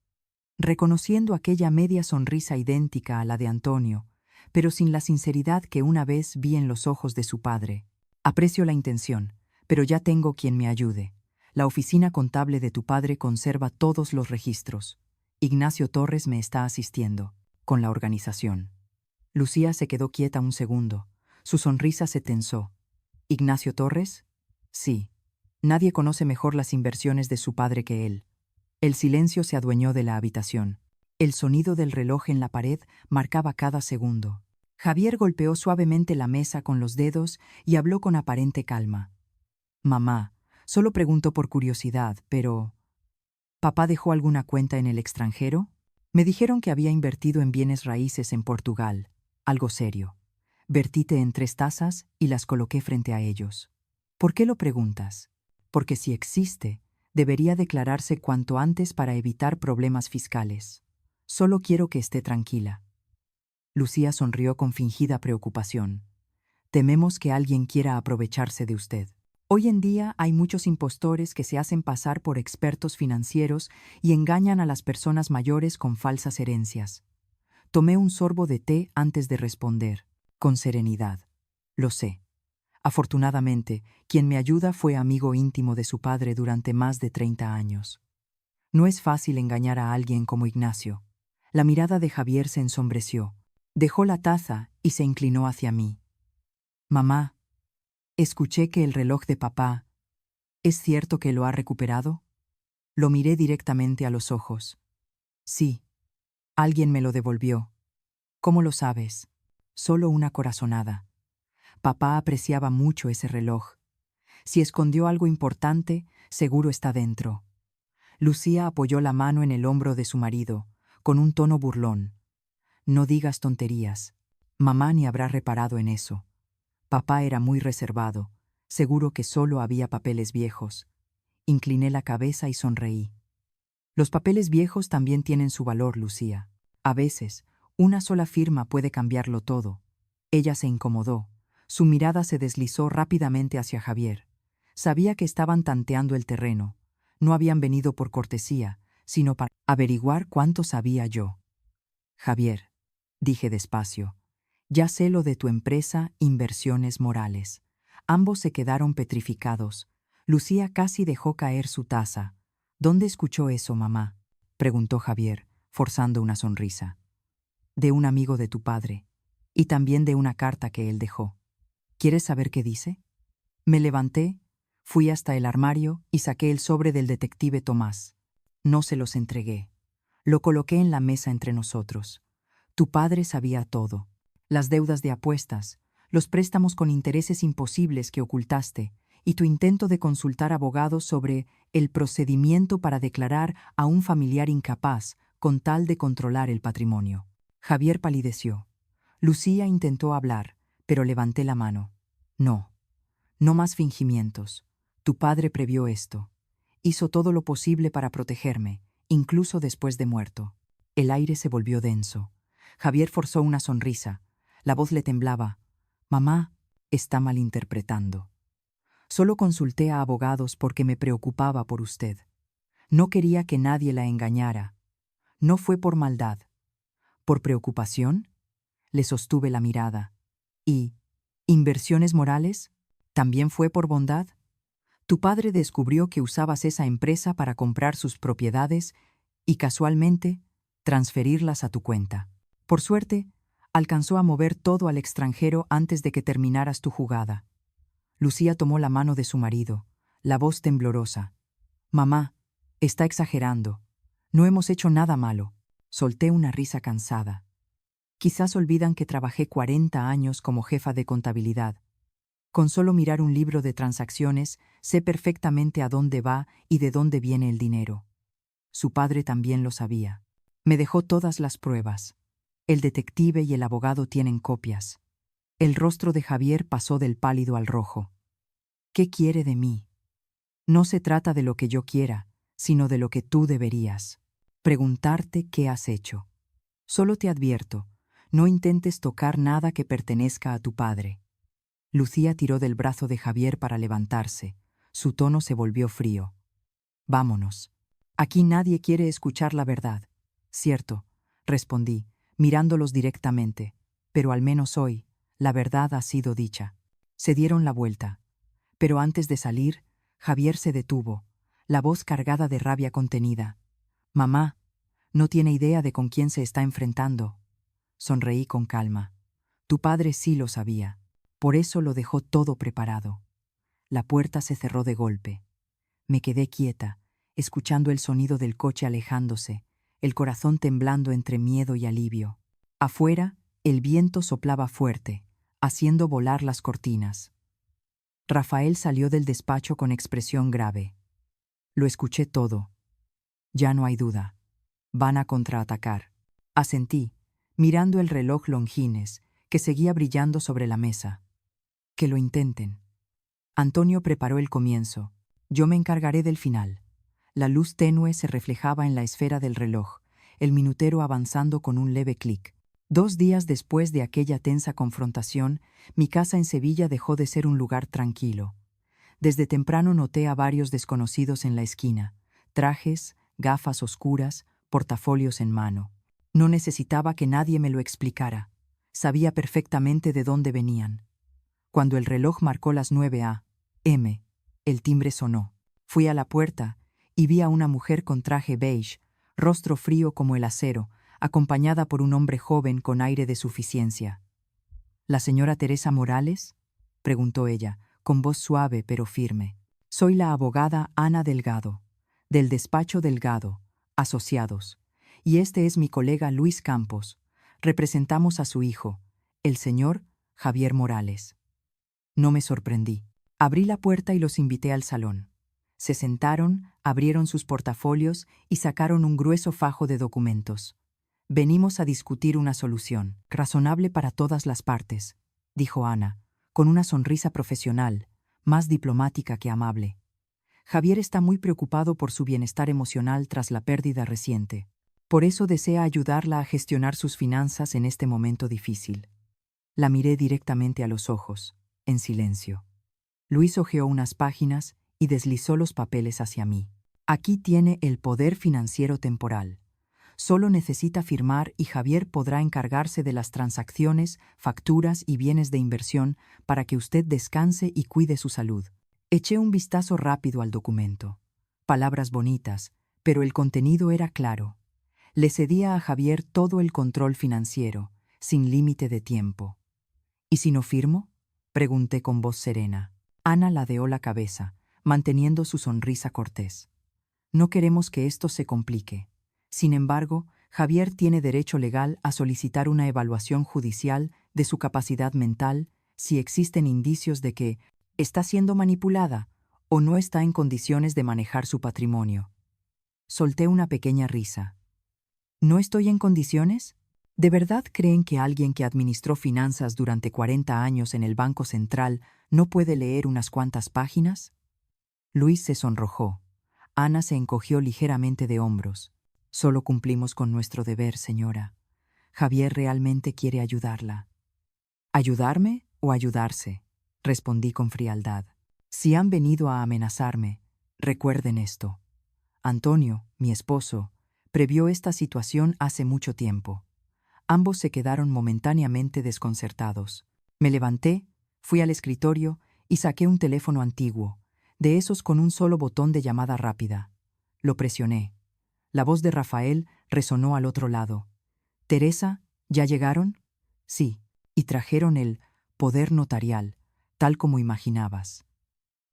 reconociendo aquella media sonrisa idéntica a la de Antonio, pero sin la sinceridad que una vez vi en los ojos de su padre. Aprecio la intención, pero ya tengo quien me ayude. La oficina contable de tu padre conserva todos los registros. Ignacio Torres me está asistiendo, con la organización. Lucía se quedó quieta un segundo. Su sonrisa se tensó. ¿Ignacio Torres? Sí. Nadie conoce mejor las inversiones de su padre que él. El silencio se adueñó de la habitación. El sonido del reloj en la pared marcaba cada segundo. Javier golpeó suavemente la mesa con los dedos y habló con aparente calma. Mamá, solo pregunto por curiosidad, pero ¿papá dejó alguna cuenta en el extranjero? Me dijeron que había invertido en bienes raíces en Portugal. Algo serio. Vertí té en 3 tazas y las coloqué frente a ellos. ¿Por qué lo preguntas? Porque si existe, debería declararse cuanto antes para evitar problemas fiscales. Solo quiero que esté tranquila. Lucía sonrió con fingida preocupación. Tememos que alguien quiera aprovecharse de usted. Hoy en día hay muchos impostores que se hacen pasar por expertos financieros y engañan a las personas mayores con falsas herencias. Tomé un sorbo de té antes de responder, con serenidad. Lo sé. Afortunadamente, quien me ayuda fue amigo íntimo de su padre durante más de 30 años. No es fácil engañar a alguien como Ignacio. La mirada de Javier se ensombreció. Dejó la taza y se inclinó hacia mí. Mamá, escuché que el reloj de papá, ¿es cierto que lo ha recuperado? Lo miré directamente a los ojos. Sí, alguien me lo devolvió. ¿Cómo lo sabes? Solo una corazonada. Papá apreciaba mucho ese reloj. Si escondió algo importante, seguro está dentro. Lucía apoyó la mano en el hombro de su marido, con un tono burlón. No digas tonterías. Mamá ni habrá reparado en eso. Papá era muy reservado. Seguro que solo había papeles viejos. Incliné la cabeza y sonreí. Los papeles viejos también tienen su valor, Lucía. A veces, una sola firma puede cambiarlo todo. Ella se incomodó. Su mirada se deslizó rápidamente hacia Javier. Sabía que estaban tanteando el terreno. No habían venido por cortesía, sino para averiguar cuánto sabía yo. Javier, dije despacio, ya sé lo de tu empresa Inversiones Morales. Ambos se quedaron petrificados. Lucía casi dejó caer su taza. ¿Dónde escuchó eso, mamá?, preguntó Javier, forzando una sonrisa. De un amigo de tu padre. Y también de una carta que él dejó. ¿Quieres saber qué dice? Me levanté, fui hasta el armario y saqué el sobre del detective Tomás. No se los entregué. Lo coloqué en la mesa entre nosotros. Tu padre sabía todo. Las deudas de apuestas, los préstamos con intereses imposibles que ocultaste, y tu intento de consultar abogados sobre el procedimiento para declarar a un familiar incapaz con tal de controlar el patrimonio. Javier palideció. Lucía intentó hablar, pero levanté la mano. No, no más fingimientos. Tu padre previó esto. Hizo todo lo posible para protegerme, incluso después de muerto. El aire se volvió denso. Javier forzó una sonrisa. La voz le temblaba. Mamá, está malinterpretando. Solo consulté a abogados porque me preocupaba por usted. No quería que nadie la engañara. No fue por maldad. ¿Por preocupación? Le sostuve la mirada. ¿Y Inversiones Morales? ¿También fue por bondad? Tu padre descubrió que usabas esa empresa para comprar sus propiedades y, casualmente, transferirlas a tu cuenta. Por suerte, alcanzó a mover todo al extranjero antes de que terminaras tu jugada. Lucía tomó la mano de su marido, la voz temblorosa. Mamá, está exagerando. No hemos hecho nada malo. Solté una risa cansada. Quizás olvidan que trabajé 40 años como jefa de contabilidad. Con solo mirar un libro de transacciones, sé perfectamente a dónde va y de dónde viene el dinero. Su padre también lo sabía. Me dejó todas las pruebas. El detective y el abogado tienen copias. El rostro de Javier pasó del pálido al rojo. ¿Qué quiere de mí? No se trata de lo que yo quiera, sino de lo que tú deberías. Preguntarte qué has hecho. Solo te advierto, no intentes tocar nada que pertenezca a tu padre. Lucía tiró del brazo de Javier para levantarse. Su tono se volvió frío. Vámonos. Aquí nadie quiere escuchar la verdad. Cierto, respondí, mirándolos directamente. Pero al menos hoy, la verdad ha sido dicha. Se dieron la vuelta. Pero antes de salir, Javier se detuvo, la voz cargada de rabia contenida. Mamá, no tiene idea de con quién se está enfrentando. Sonreí con calma. Tu padre sí lo sabía. Por eso lo dejó todo preparado. La puerta se cerró de golpe. Me quedé quieta, escuchando el sonido del coche alejándose, el corazón temblando entre miedo y alivio. Afuera, el viento soplaba fuerte, haciendo volar las cortinas. Rafael salió del despacho con expresión grave. Lo escuché todo. Ya no hay duda. Van a contraatacar. Asentí, mirando el reloj Longines, que seguía brillando sobre la mesa. Que lo intenten. Antonio preparó el comienzo. Yo me encargaré del final. La luz tenue se reflejaba en la esfera del reloj, el minutero avanzando con un leve clic. 2 días después de aquella tensa confrontación, mi casa en Sevilla dejó de ser un lugar tranquilo. Desde temprano noté a varios desconocidos en la esquina, trajes, gafas oscuras, portafolios en mano. No necesitaba que nadie me lo explicara. Sabía perfectamente de dónde venían. Cuando el reloj marcó las 9 a.m., el timbre sonó. Fui a la puerta y vi a una mujer con traje beige, rostro frío como el acero, acompañada por un hombre joven con aire de suficiencia. ¿La señora Teresa Morales?, preguntó ella, con voz suave pero firme. Soy la abogada Ana Delgado, del despacho Delgado, Asociados, y este es mi colega Luis Campos. Representamos a su hijo, el señor Javier Morales. No me sorprendí. Abrí la puerta y los invité al salón. Se sentaron, abrieron sus portafolios y sacaron un grueso fajo de documentos. Venimos a discutir una solución, razonable para todas las partes, dijo Ana, con una sonrisa profesional, más diplomática que amable. Javier está muy preocupado por su bienestar emocional tras la pérdida reciente. Por eso desea ayudarla a gestionar sus finanzas en este momento difícil. La miré directamente a los ojos, en silencio. Luis hojeó unas páginas y deslizó los papeles hacia mí. Aquí tiene el poder financiero temporal. Solo necesita firmar y Javier podrá encargarse de las transacciones, facturas y bienes de inversión para que usted descanse y cuide su salud. Eché un vistazo rápido al documento. Palabras bonitas, pero el contenido era claro. Le cedía a Javier todo el control financiero, sin límite de tiempo. ¿Y si no firmo?, pregunté con voz serena. Ana ladeó la cabeza, manteniendo su sonrisa cortés. No queremos que esto se complique. Sin embargo, Javier tiene derecho legal a solicitar una evaluación judicial de su capacidad mental si existen indicios de que está siendo manipulada o no está en condiciones de manejar su patrimonio. Solté una pequeña risa. ¿No estoy en condiciones? ¿De verdad creen que alguien que administró finanzas durante 40 años en el Banco Central no puede leer unas cuantas páginas? Luis se sonrojó. Ana se encogió ligeramente de hombros. Solo cumplimos con nuestro deber, señora. Javier realmente quiere ayudarla. ¿Ayudarme o ayudarse?, respondí con frialdad. Si han venido a amenazarme, recuerden esto. Antonio, mi esposo, previó esta situación hace mucho tiempo. Ambos se quedaron momentáneamente desconcertados. Me levanté, fui al escritorio y saqué un teléfono antiguo, de esos con un solo botón de llamada rápida. Lo presioné. La voz de Rafael resonó al otro lado. «Teresa, ¿ya llegaron?» «Sí, y trajeron el poder notarial, tal como imaginabas».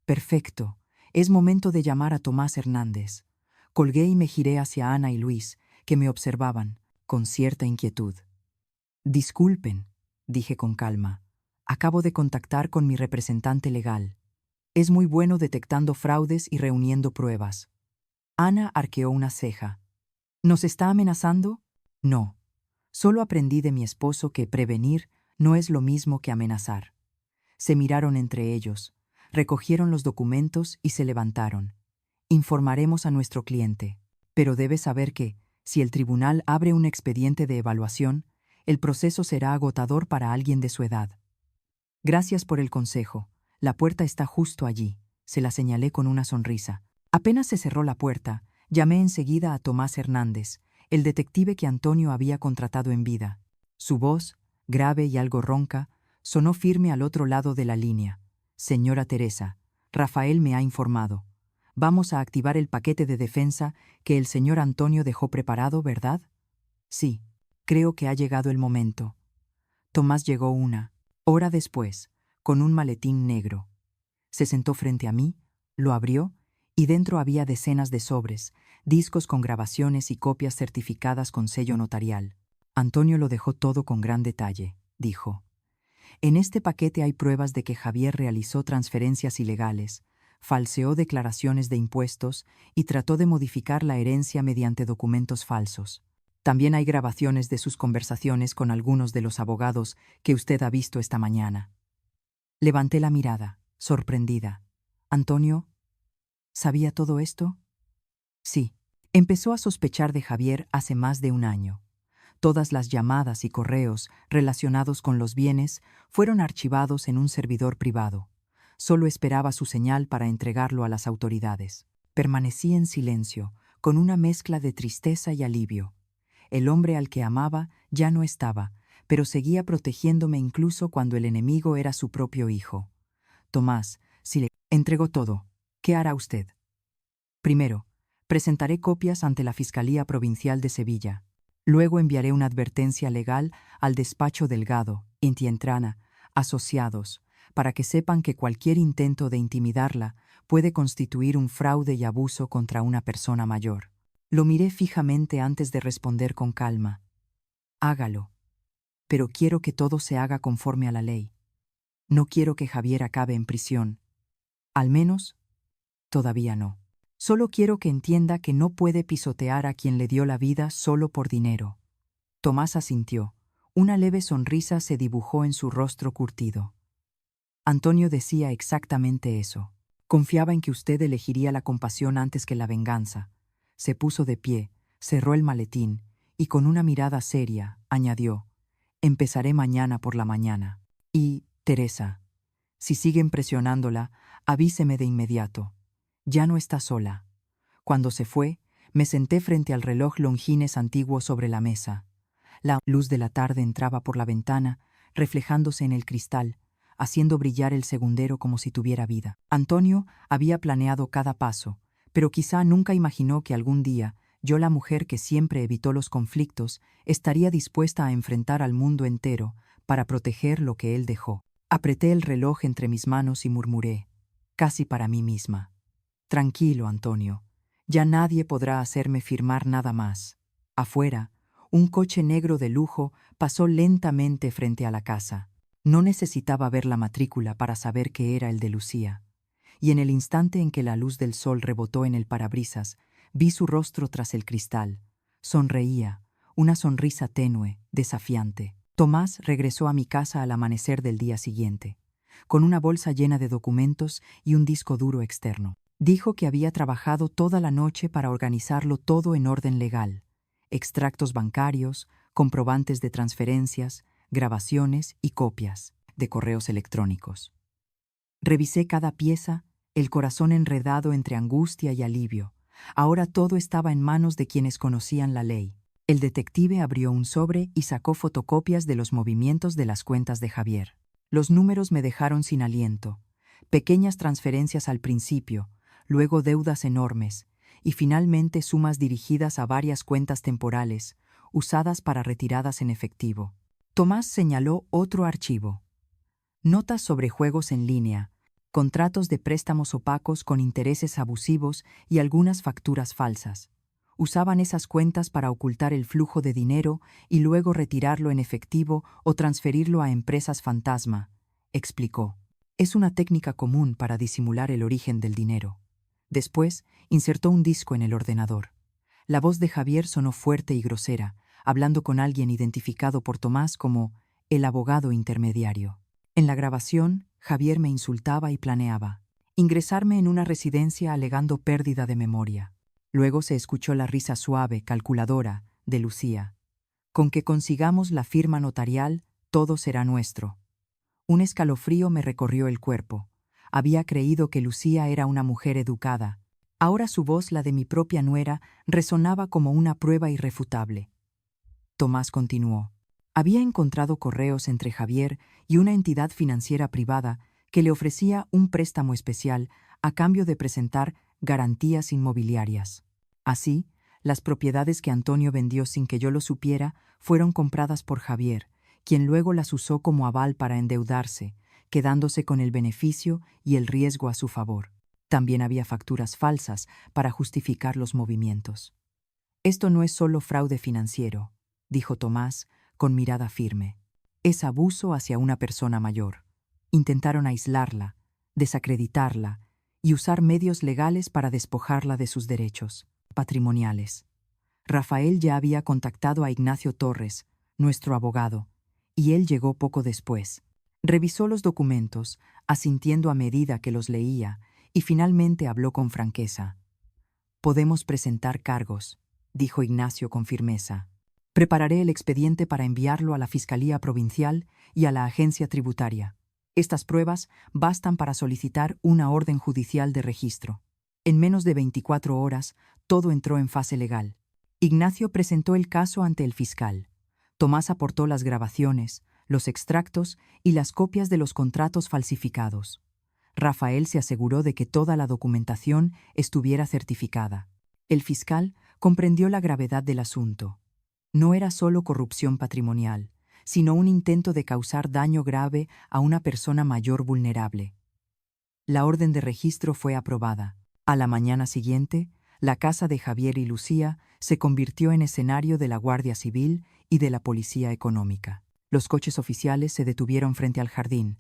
«Perfecto. Es momento de llamar a Tomás Hernández». Colgué y me giré hacia Ana y Luis, que me observaban, con cierta inquietud. «Disculpen», dije con calma. «Acabo de contactar con mi representante legal. Es muy bueno detectando fraudes y reuniendo pruebas». Ana arqueó una ceja. ¿Nos está amenazando? No. Solo aprendí de mi esposo que prevenir no es lo mismo que amenazar. Se miraron entre ellos, recogieron los documentos y se levantaron. Informaremos a nuestro cliente, pero debe saber que, si el tribunal abre un expediente de evaluación, el proceso será agotador para alguien de su edad. Gracias por el consejo. La puerta está justo allí. Se la señalé con una sonrisa. Apenas se cerró la puerta, llamé enseguida a Tomás Hernández, el detective que Antonio había contratado en vida. Su voz, grave y algo ronca, sonó firme al otro lado de la línea. «Señora Teresa, Rafael me ha informado. Vamos a activar el paquete de defensa que el señor Antonio dejó preparado, ¿verdad?» «Sí, creo que ha llegado el momento». Tomás llegó una hora después, con un maletín negro. Se sentó frente a mí, lo abrió y dentro había decenas de sobres, discos con grabaciones y copias certificadas con sello notarial. Antonio lo dejó todo con gran detalle, dijo. En este paquete hay pruebas de que Javier realizó transferencias ilegales, falseó declaraciones de impuestos y trató de modificar la herencia mediante documentos falsos. También hay grabaciones de sus conversaciones con algunos de los abogados que usted ha visto esta mañana. Levanté la mirada, sorprendida. ¿Antonio sabía todo esto? Sí. Empezó a sospechar de Javier hace más de un año. Todas las llamadas y correos relacionados con los bienes fueron archivados en un servidor privado. Solo esperaba su señal para entregarlo a las autoridades. Permanecí en silencio, con una mezcla de tristeza y alivio. El hombre al que amaba ya no estaba, pero seguía protegiéndome incluso cuando el enemigo era su propio hijo. Tomás, si le entregó todo, ¿qué hará usted? Primero, presentaré copias ante la Fiscalía Provincial de Sevilla. Luego enviaré una advertencia legal al despacho Delgado, Intientrana, asociados, para que sepan que cualquier intento de intimidarla puede constituir un fraude y abuso contra una persona mayor. Lo miré fijamente antes de responder con calma. Hágalo. Pero quiero que todo se haga conforme a la ley. No quiero que Javier acabe en prisión. Al menos, todavía no. Solo quiero que entienda que no puede pisotear a quien le dio la vida solo por dinero. Tomás asintió. Una leve sonrisa se dibujó en su rostro curtido. Antonio decía exactamente eso. Confiaba en que usted elegiría la compasión antes que la venganza. Se puso de pie, cerró el maletín y con una mirada seria añadió: empezaré mañana por la mañana. Y, Teresa, si siguen presionándola, avíseme de inmediato. Ya no está sola. Cuando se fue, me senté frente al reloj Longines antiguo sobre la mesa. La luz de la tarde entraba por la ventana, reflejándose en el cristal, haciendo brillar el segundero como si tuviera vida. Antonio había planeado cada paso, pero quizá nunca imaginó que algún día, yo, la mujer que siempre evitó los conflictos, estaría dispuesta a enfrentar al mundo entero para proteger lo que él dejó. Apreté el reloj entre mis manos y murmuré, casi para mí misma: tranquilo, Antonio, ya nadie podrá hacerme firmar nada más. Afuera, un coche negro de lujo pasó lentamente frente a la casa. No necesitaba ver la matrícula para saber que era el de Lucía. Y en el instante en que la luz del sol rebotó en el parabrisas, vi su rostro tras el cristal. Sonreía, una sonrisa tenue, desafiante. Tomás regresó a mi casa al amanecer del día siguiente, con una bolsa llena de documentos y un disco duro externo. Dijo que había trabajado toda la noche para organizarlo todo en orden legal: extractos bancarios, comprobantes de transferencias, grabaciones y copias de correos electrónicos. Revisé cada pieza, el corazón enredado entre angustia y alivio. Ahora todo estaba en manos de quienes conocían la ley. El detective abrió un sobre y sacó fotocopias de los movimientos de las cuentas de Javier. Los números me dejaron sin aliento. Pequeñas transferencias al principio, luego deudas enormes, y finalmente sumas dirigidas a varias cuentas temporales, usadas para retiradas en efectivo. Tomás señaló otro archivo: notas sobre juegos en línea, contratos de préstamos opacos con intereses abusivos y algunas facturas falsas. Usaban esas cuentas para ocultar el flujo de dinero y luego retirarlo en efectivo o transferirlo a empresas fantasma, explicó. Es una técnica común para disimular el origen del dinero. Después, insertó un disco en el ordenador. La voz de Javier sonó fuerte y grosera, hablando con alguien identificado por Tomás como el abogado intermediario. En la grabación, Javier me insultaba y planeaba ingresarme en una residencia alegando pérdida de memoria. Luego se escuchó la risa suave, calculadora, de Lucía. Con que consigamos la firma notarial, todo será nuestro. Un escalofrío me recorrió el cuerpo. Había creído que Lucía era una mujer educada. Ahora su voz, la de mi propia nuera, resonaba como una prueba irrefutable. Tomás continuó. Había encontrado correos entre Javier y una entidad financiera privada que le ofrecía un préstamo especial a cambio de presentar garantías inmobiliarias. Así, las propiedades que Antonio vendió sin que yo lo supiera fueron compradas por Javier, quien luego las usó como aval para endeudarse, quedándose con el beneficio y el riesgo a su favor. También había facturas falsas para justificar los movimientos. Esto no es solo fraude financiero, dijo Tomás con mirada firme. Es abuso hacia una persona mayor. Intentaron aislarla, desacreditarla y usar medios legales para despojarla de sus derechos patrimoniales. Rafael ya había contactado a Ignacio Torres, nuestro abogado, y él llegó poco después. Revisó los documentos, asintiendo a medida que los leía, y finalmente habló con franqueza. «Podemos presentar cargos», dijo Ignacio con firmeza. «Prepararé el expediente para enviarlo a la Fiscalía Provincial y a la Agencia Tributaria. Estas pruebas bastan para solicitar una orden judicial de registro». En menos de 24 horas, todo entró en fase legal. Ignacio presentó el caso ante el fiscal. Tomás aportó las grabaciones, los extractos y las copias de los contratos falsificados. Rafael se aseguró de que toda la documentación estuviera certificada. El fiscal comprendió la gravedad del asunto. No era solo corrupción patrimonial, sino un intento de causar daño grave a una persona mayor vulnerable. La orden de registro fue aprobada. A la mañana siguiente, la casa de Javier y Lucía se convirtió en escenario de la Guardia Civil y de la Policía Económica. Los coches oficiales se detuvieron frente al jardín.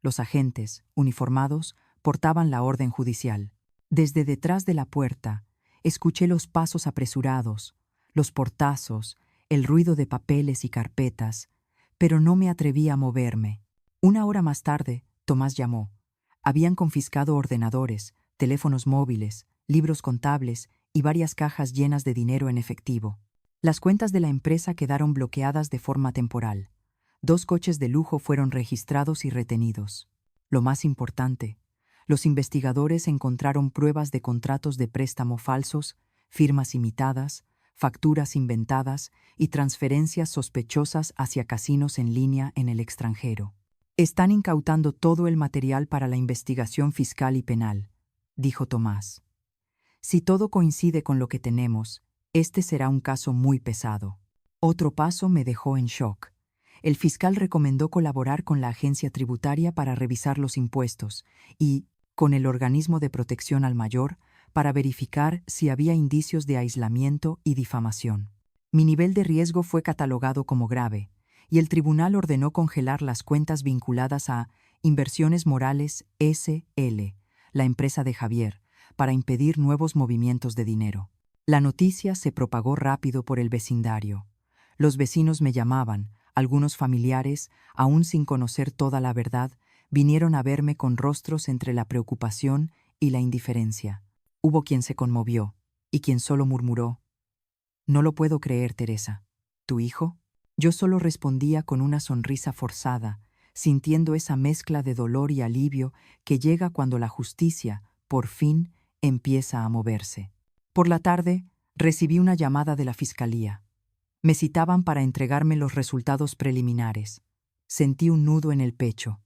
Los agentes, uniformados, portaban la orden judicial. Desde detrás de la puerta, escuché los pasos apresurados, los portazos, el ruido de papeles y carpetas, pero no me atreví a moverme. Una hora más tarde, Tomás llamó. Habían confiscado ordenadores, teléfonos móviles, libros contables y varias cajas llenas de dinero en efectivo. Las cuentas de la empresa quedaron bloqueadas de forma temporal. 2 coches de lujo fueron registrados y retenidos. Lo más importante, los investigadores encontraron pruebas de contratos de préstamo falsos, firmas imitadas, facturas inventadas y transferencias sospechosas hacia casinos en línea en el extranjero. «Están incautando todo el material para la investigación fiscal y penal», dijo Tomás. «Si todo coincide con lo que tenemos, este será un caso muy pesado». Otro paso me dejó en shock. El fiscal recomendó colaborar con la agencia tributaria para revisar los impuestos y, con el organismo de protección al mayor, para verificar si había indicios de aislamiento y difamación. Mi nivel de riesgo fue catalogado como grave, y el tribunal ordenó congelar las cuentas vinculadas a Inversiones Morales S.L., la empresa de Javier, para impedir nuevos movimientos de dinero. La noticia se propagó rápido por el vecindario. Los vecinos me llamaban, algunos familiares, aún sin conocer toda la verdad, vinieron a verme con rostros entre la preocupación y la indiferencia. Hubo quien se conmovió, y quien solo murmuró: «No lo puedo creer, Teresa. ¿Tu hijo?». Yo solo respondía con una sonrisa forzada, sintiendo esa mezcla de dolor y alivio que llega cuando la justicia, por fin, empieza a moverse. Por la tarde, recibí una llamada de la fiscalía. Me citaban para entregarme los resultados preliminares. Sentí un nudo en el pecho.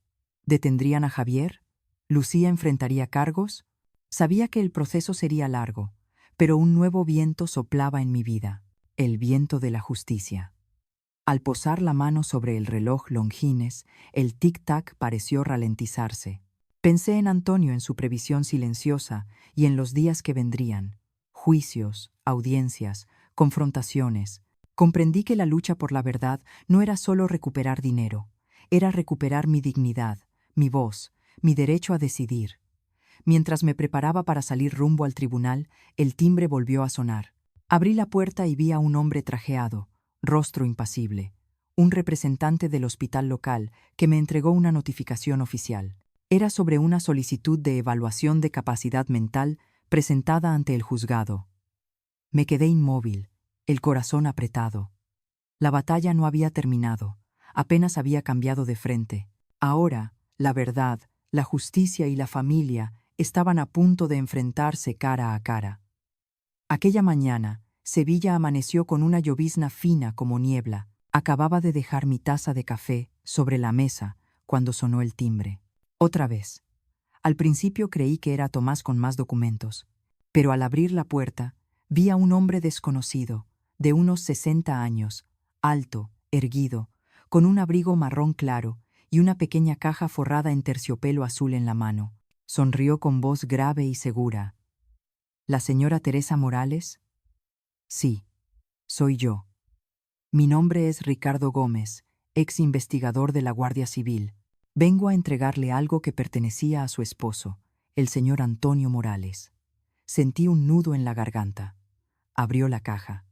¿Detendrían a Javier? ¿Lucía enfrentaría cargos? Sabía que el proceso sería largo, pero un nuevo viento soplaba en mi vida, el viento de la justicia. Al posar la mano sobre el reloj Longines, el tic-tac pareció ralentizarse. Pensé en Antonio, en su previsión silenciosa, y en los días que vendrían. Juicios, audiencias, confrontaciones. Comprendí que la lucha por la verdad no era solo recuperar dinero, era recuperar mi dignidad, mi voz, mi derecho a decidir. Mientras me preparaba para salir rumbo al tribunal, el timbre volvió a sonar. Abrí la puerta y vi a un hombre trajeado, rostro impasible, un representante del hospital local que me entregó una notificación oficial. Era sobre una solicitud de evaluación de capacidad mental presentada ante el juzgado. Me quedé inmóvil, el corazón apretado. La batalla no había terminado, apenas había cambiado de frente. Ahora, la verdad, la justicia y la familia estaban a punto de enfrentarse cara a cara. Aquella mañana, Sevilla amaneció con una llovizna fina como niebla. Acababa de dejar mi taza de café sobre la mesa cuando sonó el timbre. Otra vez. Al principio creí que era Tomás con más documentos, pero al abrir la puerta, vi a un hombre desconocido, de unos 60 años, alto, erguido, con un abrigo marrón claro y una pequeña caja forrada en terciopelo azul en la mano. Sonrió con voz grave y segura. ¿La señora Teresa Morales? Sí, soy yo. Mi nombre es Ricardo Gómez, ex investigador de la Guardia Civil. Vengo a entregarle algo que pertenecía a su esposo, el señor Antonio Morales. Sentí un nudo en la garganta. Abrió la caja.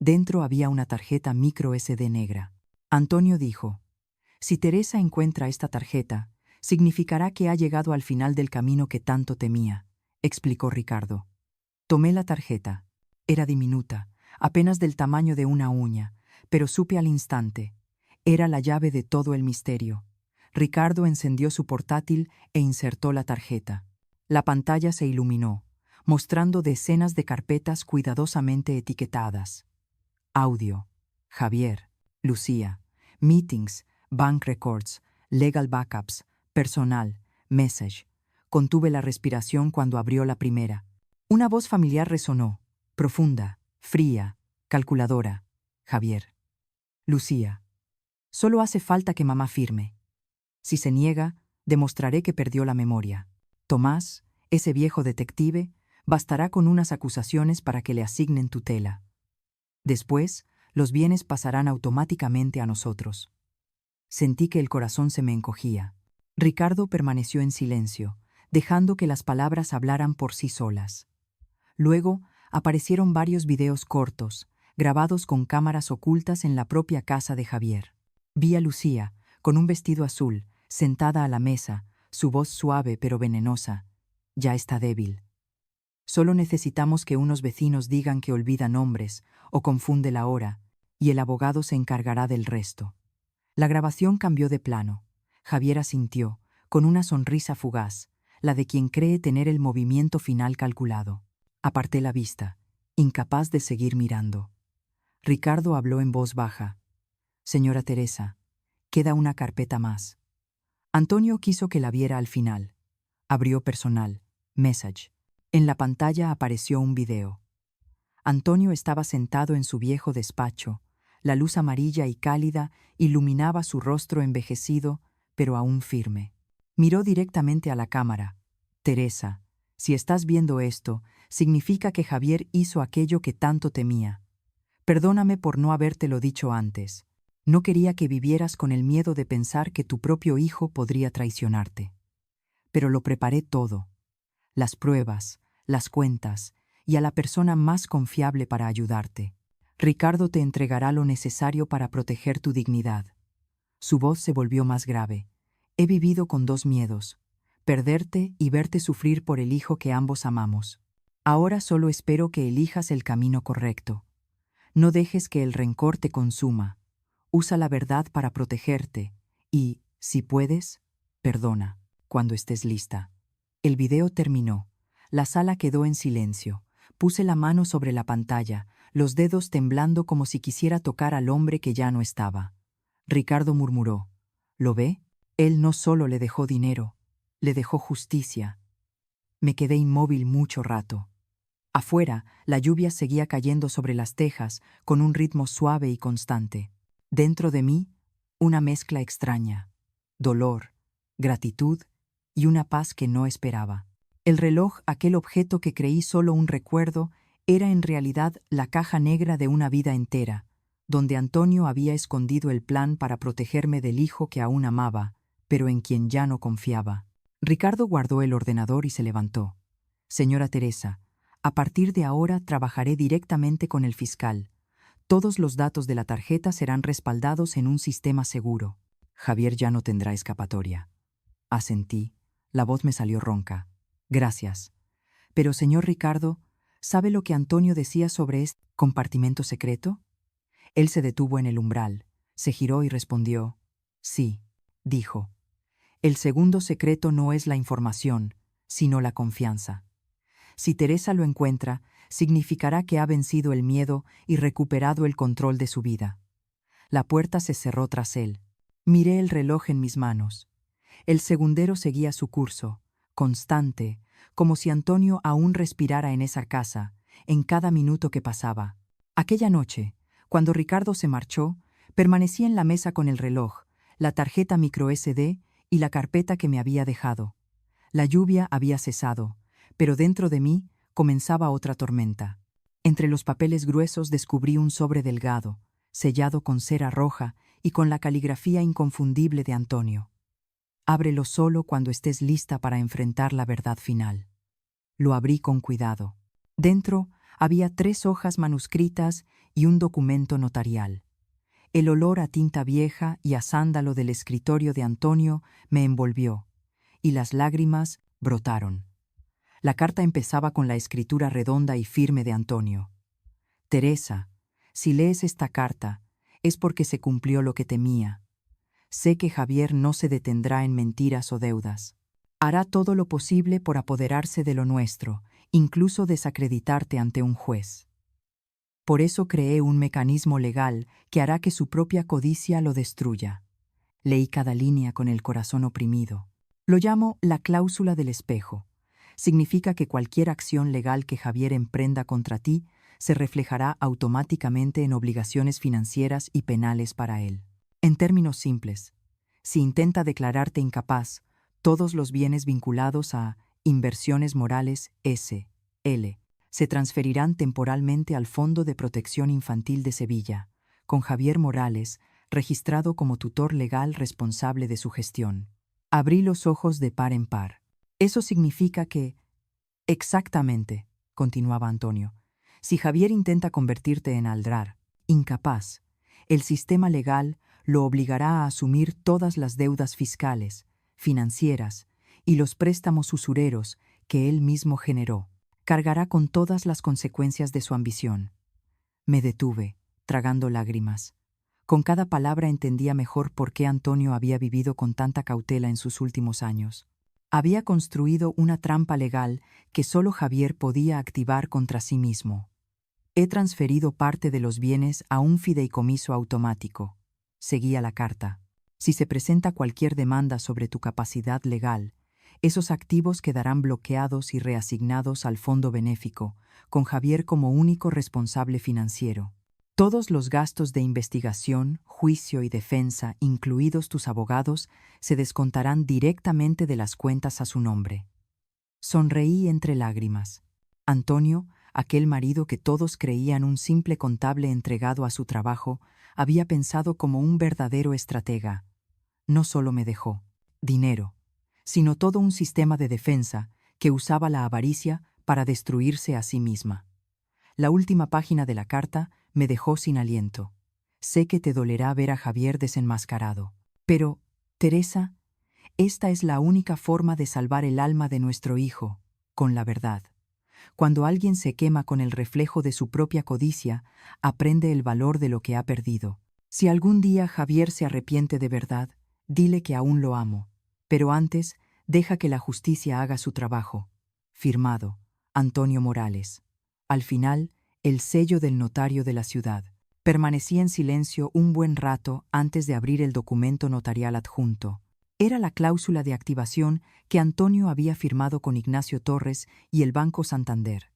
Dentro había una tarjeta micro SD negra. Antonio dijo: si Teresa encuentra esta tarjeta, significará que ha llegado al final del camino que tanto temía, explicó Ricardo. Tomé la tarjeta. Era diminuta, apenas del tamaño de una uña, pero supe al instante. Era la llave de todo el misterio. Ricardo encendió su portátil e insertó la tarjeta. La pantalla se iluminó, mostrando decenas de carpetas cuidadosamente etiquetadas. Audio, Javier, Lucía, Meetings, Bank Records, Legal Backups, Personal, Message. Contuve la respiración cuando abrió la primera. Una voz familiar resonó, profunda, fría, calculadora. Javier. Lucía. Solo hace falta que mamá firme. Si se niega, demostraré que perdió la memoria. Tomás, ese viejo detective, bastará con unas acusaciones para que le asignen tutela. Después, los bienes pasarán automáticamente a nosotros. Sentí que el corazón se me encogía. Ricardo permaneció en silencio, dejando que las palabras hablaran por sí solas. Luego, aparecieron varios videos cortos, grabados con cámaras ocultas en la propia casa de Javier. Vi a Lucía, con un vestido azul, sentada a la mesa, su voz suave pero venenosa. Ya está débil. Solo necesitamos que unos vecinos digan que olvida nombres o confunde la hora, y el abogado se encargará del resto. La grabación cambió de plano. Javier asintió, con una sonrisa fugaz, la de quien cree tener el movimiento final calculado. Aparté la vista, incapaz de seguir mirando. Ricardo habló en voz baja. Señora Teresa, queda una carpeta más. Antonio quiso que la viera al final. Abrió Personal, Message. En la pantalla apareció un video. Antonio estaba sentado en su viejo despacho. La luz amarilla y cálida iluminaba su rostro envejecido, pero aún firme. Miró directamente a la cámara. Teresa, si estás viendo esto, significa que Javier hizo aquello que tanto temía. Perdóname por no habértelo dicho antes. No quería que vivieras con el miedo de pensar que tu propio hijo podría traicionarte. Pero lo preparé todo. Las pruebas, las cuentas, y a la persona más confiable para ayudarte. Ricardo te entregará lo necesario para proteger tu dignidad. Su voz se volvió más grave. He vivido con dos miedos: perderte y verte sufrir por el hijo que ambos amamos. Ahora solo espero que elijas el camino correcto. No dejes que el rencor te consuma. Usa la verdad para protegerte y, si puedes, perdona, cuando estés lista. El video terminó. La sala quedó en silencio. Puse la mano sobre la pantalla, los dedos temblando como si quisiera tocar al hombre que ya no estaba. Ricardo murmuró: ¿lo ve? Él no solo le dejó dinero, le dejó justicia. Me quedé inmóvil mucho rato. Afuera, la lluvia seguía cayendo sobre las tejas con un ritmo suave y constante. Dentro de mí, una mezcla extraña: dolor, gratitud y una paz que no esperaba. El reloj, aquel objeto que creí solo un recuerdo, era en realidad la caja negra de una vida entera, donde Antonio había escondido el plan para protegerme del hijo que aún amaba, pero en quien ya no confiaba. Ricardo guardó el ordenador y se levantó. Señora Teresa, a partir de ahora trabajaré directamente con el fiscal. Todos los datos de la tarjeta serán respaldados en un sistema seguro. Javier ya no tendrá escapatoria. Asentí. La voz me salió ronca. Gracias. Pero, señor Ricardo, ¿sabe lo que Antonio decía sobre este compartimento secreto? Él se detuvo en el umbral, se giró y respondió: sí, dijo. El segundo secreto no es la información, sino la confianza. Si Teresa lo encuentra, significará que ha vencido el miedo y recuperado el control de su vida. La puerta se cerró tras él. Miré el reloj en mis manos. El segundero seguía su curso, constante, como si Antonio aún respirara en esa casa, en cada minuto que pasaba. Aquella noche, cuando Ricardo se marchó, permanecí en la mesa con el reloj, la tarjeta microSD y la carpeta que me había dejado. La lluvia había cesado, pero dentro de mí comenzaba otra tormenta. Entre los papeles gruesos descubrí un sobre delgado, sellado con cera roja y con la caligrafía inconfundible de Antonio. Ábrelo solo cuando estés lista para enfrentar la verdad final. Lo abrí con cuidado. Dentro había 3 hojas manuscritas y un documento notarial. El olor a tinta vieja y a sándalo del escritorio de Antonio me envolvió, y las lágrimas brotaron. La carta empezaba con la escritura redonda y firme de Antonio. Teresa, si lees esta carta, es porque se cumplió lo que temía. Sé que Javier no se detendrá en mentiras o deudas. Hará todo lo posible por apoderarse de lo nuestro, incluso desacreditarte ante un juez. Por eso creé un mecanismo legal que hará que su propia codicia lo destruya. Leí cada línea con el corazón oprimido. Lo llamo la cláusula del espejo. Significa que cualquier acción legal que Javier emprenda contra ti se reflejará automáticamente en obligaciones financieras y penales para él. En términos simples, si intenta declararte incapaz, todos los bienes vinculados a Inversiones Morales S.L. se transferirán temporalmente al Fondo de Protección Infantil de Sevilla, con Javier Morales, registrado como tutor legal responsable de su gestión. Abrí los ojos de par en par. Eso significa que... Exactamente, continuaba Antonio. Si Javier intenta convertirte en aldrar, incapaz, el sistema legal lo obligará a asumir todas las deudas fiscales, financieras y los préstamos usureros que él mismo generó. Cargará con todas las consecuencias de su ambición. Me detuve, tragando lágrimas. Con cada palabra entendía mejor por qué Antonio había vivido con tanta cautela en sus últimos años. Había construido una trampa legal que solo Javier podía activar contra sí mismo. He transferido parte de los bienes a un fideicomiso automático. Seguía la carta. Si se presenta cualquier demanda sobre tu capacidad legal, esos activos quedarán bloqueados y reasignados al fondo benéfico, con Javier como único responsable financiero. Todos los gastos de investigación, juicio y defensa, incluidos tus abogados, se descontarán directamente de las cuentas a su nombre. Sonreí entre lágrimas. Antonio, aquel marido que todos creían un simple contable entregado a su trabajo, había pensado como un verdadero estratega. No solo me dejó dinero, sino todo un sistema de defensa que usaba la avaricia para destruirse a sí misma. La última página de la carta me dejó sin aliento. Sé que te dolerá ver a Javier desenmascarado. Pero, Teresa, esta es la única forma de salvar el alma de nuestro hijo, con la verdad. Cuando alguien se quema con el reflejo de su propia codicia, aprende el valor de lo que ha perdido. Si algún día Javier se arrepiente de verdad, dile que aún lo amo. Pero antes, deja que la justicia haga su trabajo. Firmado, Antonio Morales. Al final, el sello del notario de la ciudad. Permanecí en silencio un buen rato antes de abrir el documento notarial adjunto. Era la cláusula de activación que Antonio había firmado con Ignacio Torres y el Banco Santander.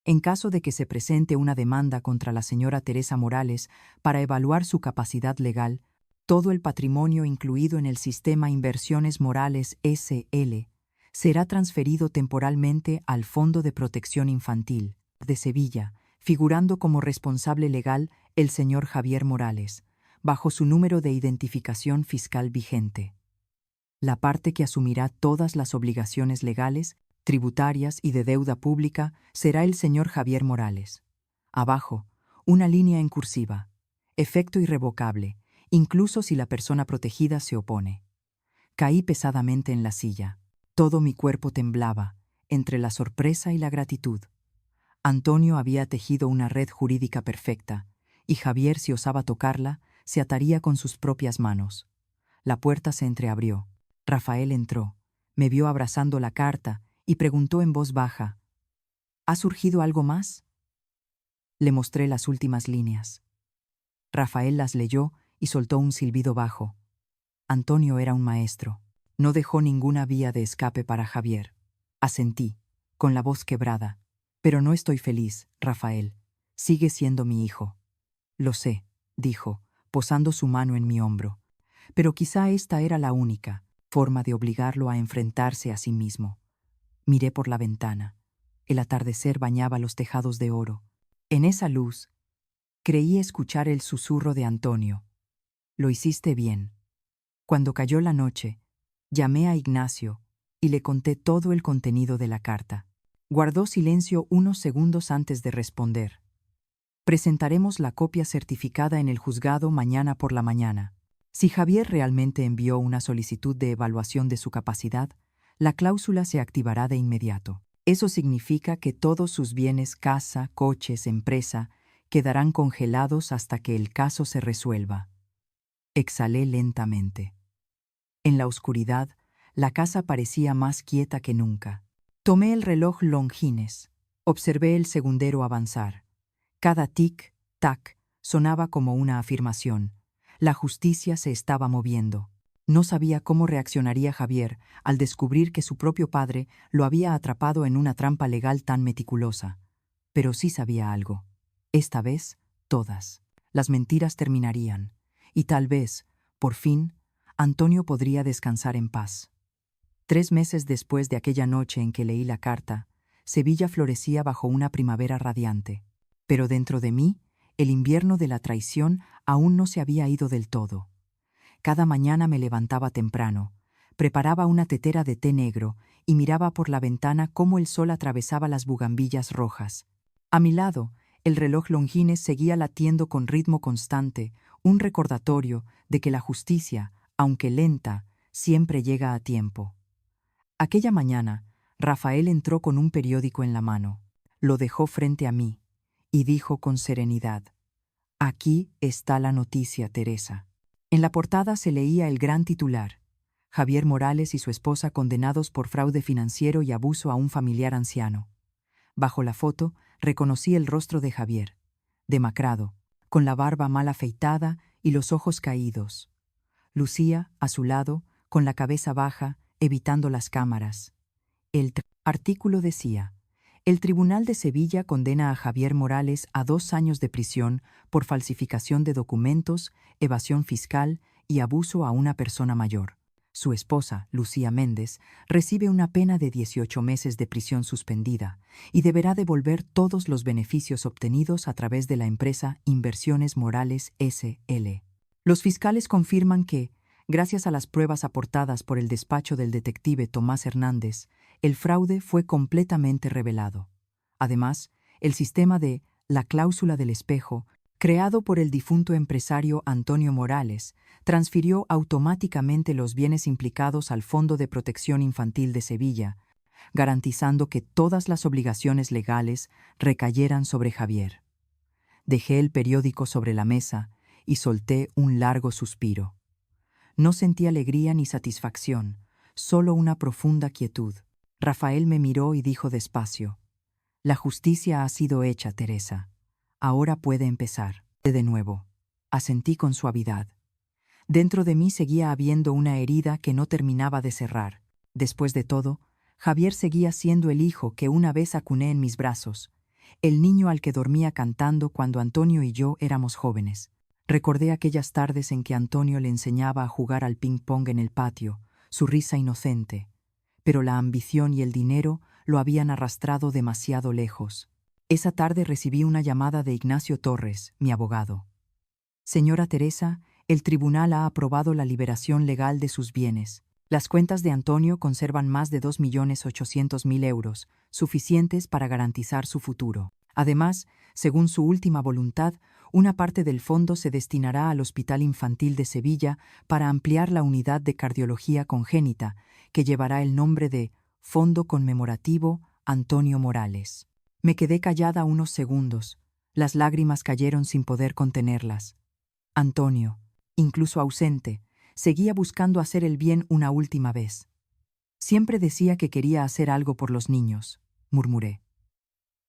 En caso de que se presente una demanda contra la señora Teresa Morales para evaluar su capacidad legal, todo el patrimonio incluido en el sistema Inversiones Morales S.L. será transferido temporalmente al Fondo de Protección Infantil de Sevilla, figurando como responsable legal el señor Javier Morales, bajo su número de identificación fiscal vigente. La parte que asumirá todas las obligaciones legales, tributarias y de deuda pública será el señor Javier Morales. Abajo, una línea en cursiva. Efecto irrevocable, incluso si la persona protegida se opone. Caí pesadamente en la silla. Todo mi cuerpo temblaba, entre la sorpresa y la gratitud. Antonio había tejido una red jurídica perfecta, y Javier, si osaba tocarla, se ataría con sus propias manos. La puerta se entreabrió. Rafael entró, me vio abrazando la carta y preguntó en voz baja, ¿ha surgido algo más? Le mostré las últimas líneas. Rafael las leyó y soltó un silbido bajo. Antonio era un maestro. No dejó ninguna vía de escape para Javier. Asentí, con la voz quebrada. Pero no estoy feliz, Rafael. Sigue siendo mi hijo. Lo sé, dijo, posando su mano en mi hombro. Pero quizá esta era la única. forma de obligarlo a enfrentarse a sí mismo. Miré por la ventana. El atardecer bañaba los tejados de oro. En esa luz, creí escuchar el susurro de Antonio. Lo hiciste bien. Cuando cayó la noche, llamé a Ignacio y le conté todo el contenido de la carta. Guardó silencio unos segundos antes de responder. Presentaremos la copia certificada en el juzgado mañana por la mañana. Si Javier realmente envió una solicitud de evaluación de su capacidad, la cláusula se activará de inmediato. Eso significa que todos sus bienes, casa, coches, empresa, quedarán congelados hasta que el caso se resuelva. Exhalé lentamente. En la oscuridad, la casa parecía más quieta que nunca. Tomé el reloj Longines. Observé el segundero avanzar. Cada tic-tac sonaba como una afirmación. La justicia se estaba moviendo. No sabía cómo reaccionaría Javier al descubrir que su propio padre lo había atrapado en una trampa legal tan meticulosa. Pero sí sabía algo. Esta vez, todas. Las mentiras terminarían. Y tal vez, por fin, Antonio podría descansar en paz. 3 meses después de aquella noche en que leí la carta, Sevilla florecía bajo una primavera radiante. Pero dentro de mí, el invierno de la traición aún no se había ido del todo. Cada mañana me levantaba temprano, preparaba una tetera de té negro y miraba por la ventana cómo el sol atravesaba las bugambillas rojas. A mi lado, el reloj Longines seguía latiendo con ritmo constante, un recordatorio de que la justicia, aunque lenta, siempre llega a tiempo. Aquella mañana, Rafael entró con un periódico en la mano. Lo dejó frente a mí y dijo con serenidad: «Aquí está la noticia, Teresa». En la portada se leía el gran titular: Javier Morales y su esposa condenados por fraude financiero y abuso a un familiar anciano. Bajo la foto reconocí el rostro de Javier, demacrado, con la barba mal afeitada y los ojos caídos. Lucía, a su lado, con la cabeza baja, evitando las cámaras. El artículo decía: el Tribunal de Sevilla condena a Javier Morales a 2 años de prisión por falsificación de documentos, evasión fiscal y abuso a una persona mayor. Su esposa, Lucía Méndez, recibe una pena de 18 meses de prisión suspendida y deberá devolver todos los beneficios obtenidos a través de la empresa Inversiones Morales S.L. Los fiscales confirman que, gracias a las pruebas aportadas por el despacho del detective Tomás Hernández, el fraude fue completamente revelado. Además, el sistema de la cláusula del espejo, creado por el difunto empresario Antonio Morales, transfirió automáticamente los bienes implicados al Fondo de Protección Infantil de Sevilla, garantizando que todas las obligaciones legales recayeran sobre Javier. Dejé el periódico sobre la mesa y solté un largo suspiro. No sentí alegría ni satisfacción, solo una profunda quietud. Rafael me miró y dijo despacio: «La justicia ha sido hecha, Teresa. Ahora puede empezar». De nuevo. Asentí con suavidad. Dentro de mí seguía habiendo una herida que no terminaba de cerrar. Después de todo, Javier seguía siendo el hijo que una vez acuné en mis brazos, el niño al que dormía cantando cuando Antonio y yo éramos jóvenes. Recordé aquellas tardes en que Antonio le enseñaba a jugar al ping-pong en el patio, su risa inocente. Pero la ambición y el dinero lo habían arrastrado demasiado lejos. Esa tarde recibí una llamada de Ignacio Torres, mi abogado. «Señora Teresa, el tribunal ha aprobado la liberación legal de sus bienes. Las cuentas de Antonio conservan más de 2.800.000 euros, suficientes para garantizar su futuro. Además, según su última voluntad, una parte del fondo se destinará al Hospital Infantil de Sevilla para ampliar la unidad de cardiología congénita, que llevará el nombre de Fondo Conmemorativo Antonio Morales». Me quedé callada unos segundos. Las lágrimas cayeron sin poder contenerlas. Antonio, incluso ausente, seguía buscando hacer el bien una última vez. Siempre decía que quería hacer algo por los niños, murmuré.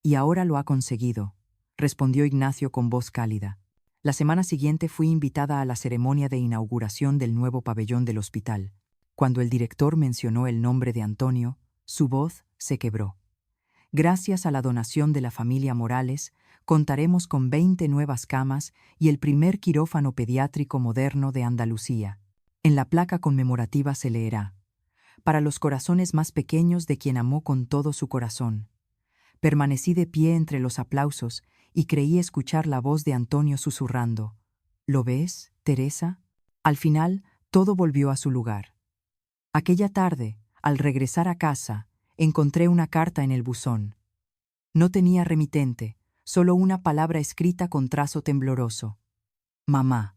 «Y ahora lo ha conseguido», respondió Ignacio con voz cálida. La semana siguiente fui invitada a la ceremonia de inauguración del nuevo pabellón del hospital. Cuando el director mencionó el nombre de Antonio, su voz se quebró. «Gracias a la donación de la familia Morales, contaremos con 20 nuevas camas y el primer quirófano pediátrico moderno de Andalucía». En la placa conmemorativa se leerá: para los corazones más pequeños de quien amó con todo su corazón. Permanecí de pie entre los aplausos y creí escuchar la voz de Antonio susurrando: ¿Lo ves, Teresa? Al final, todo volvió a su lugar. Aquella tarde, al regresar a casa, encontré una carta en el buzón. No tenía remitente, solo una palabra escrita con trazo tembloroso. Mamá.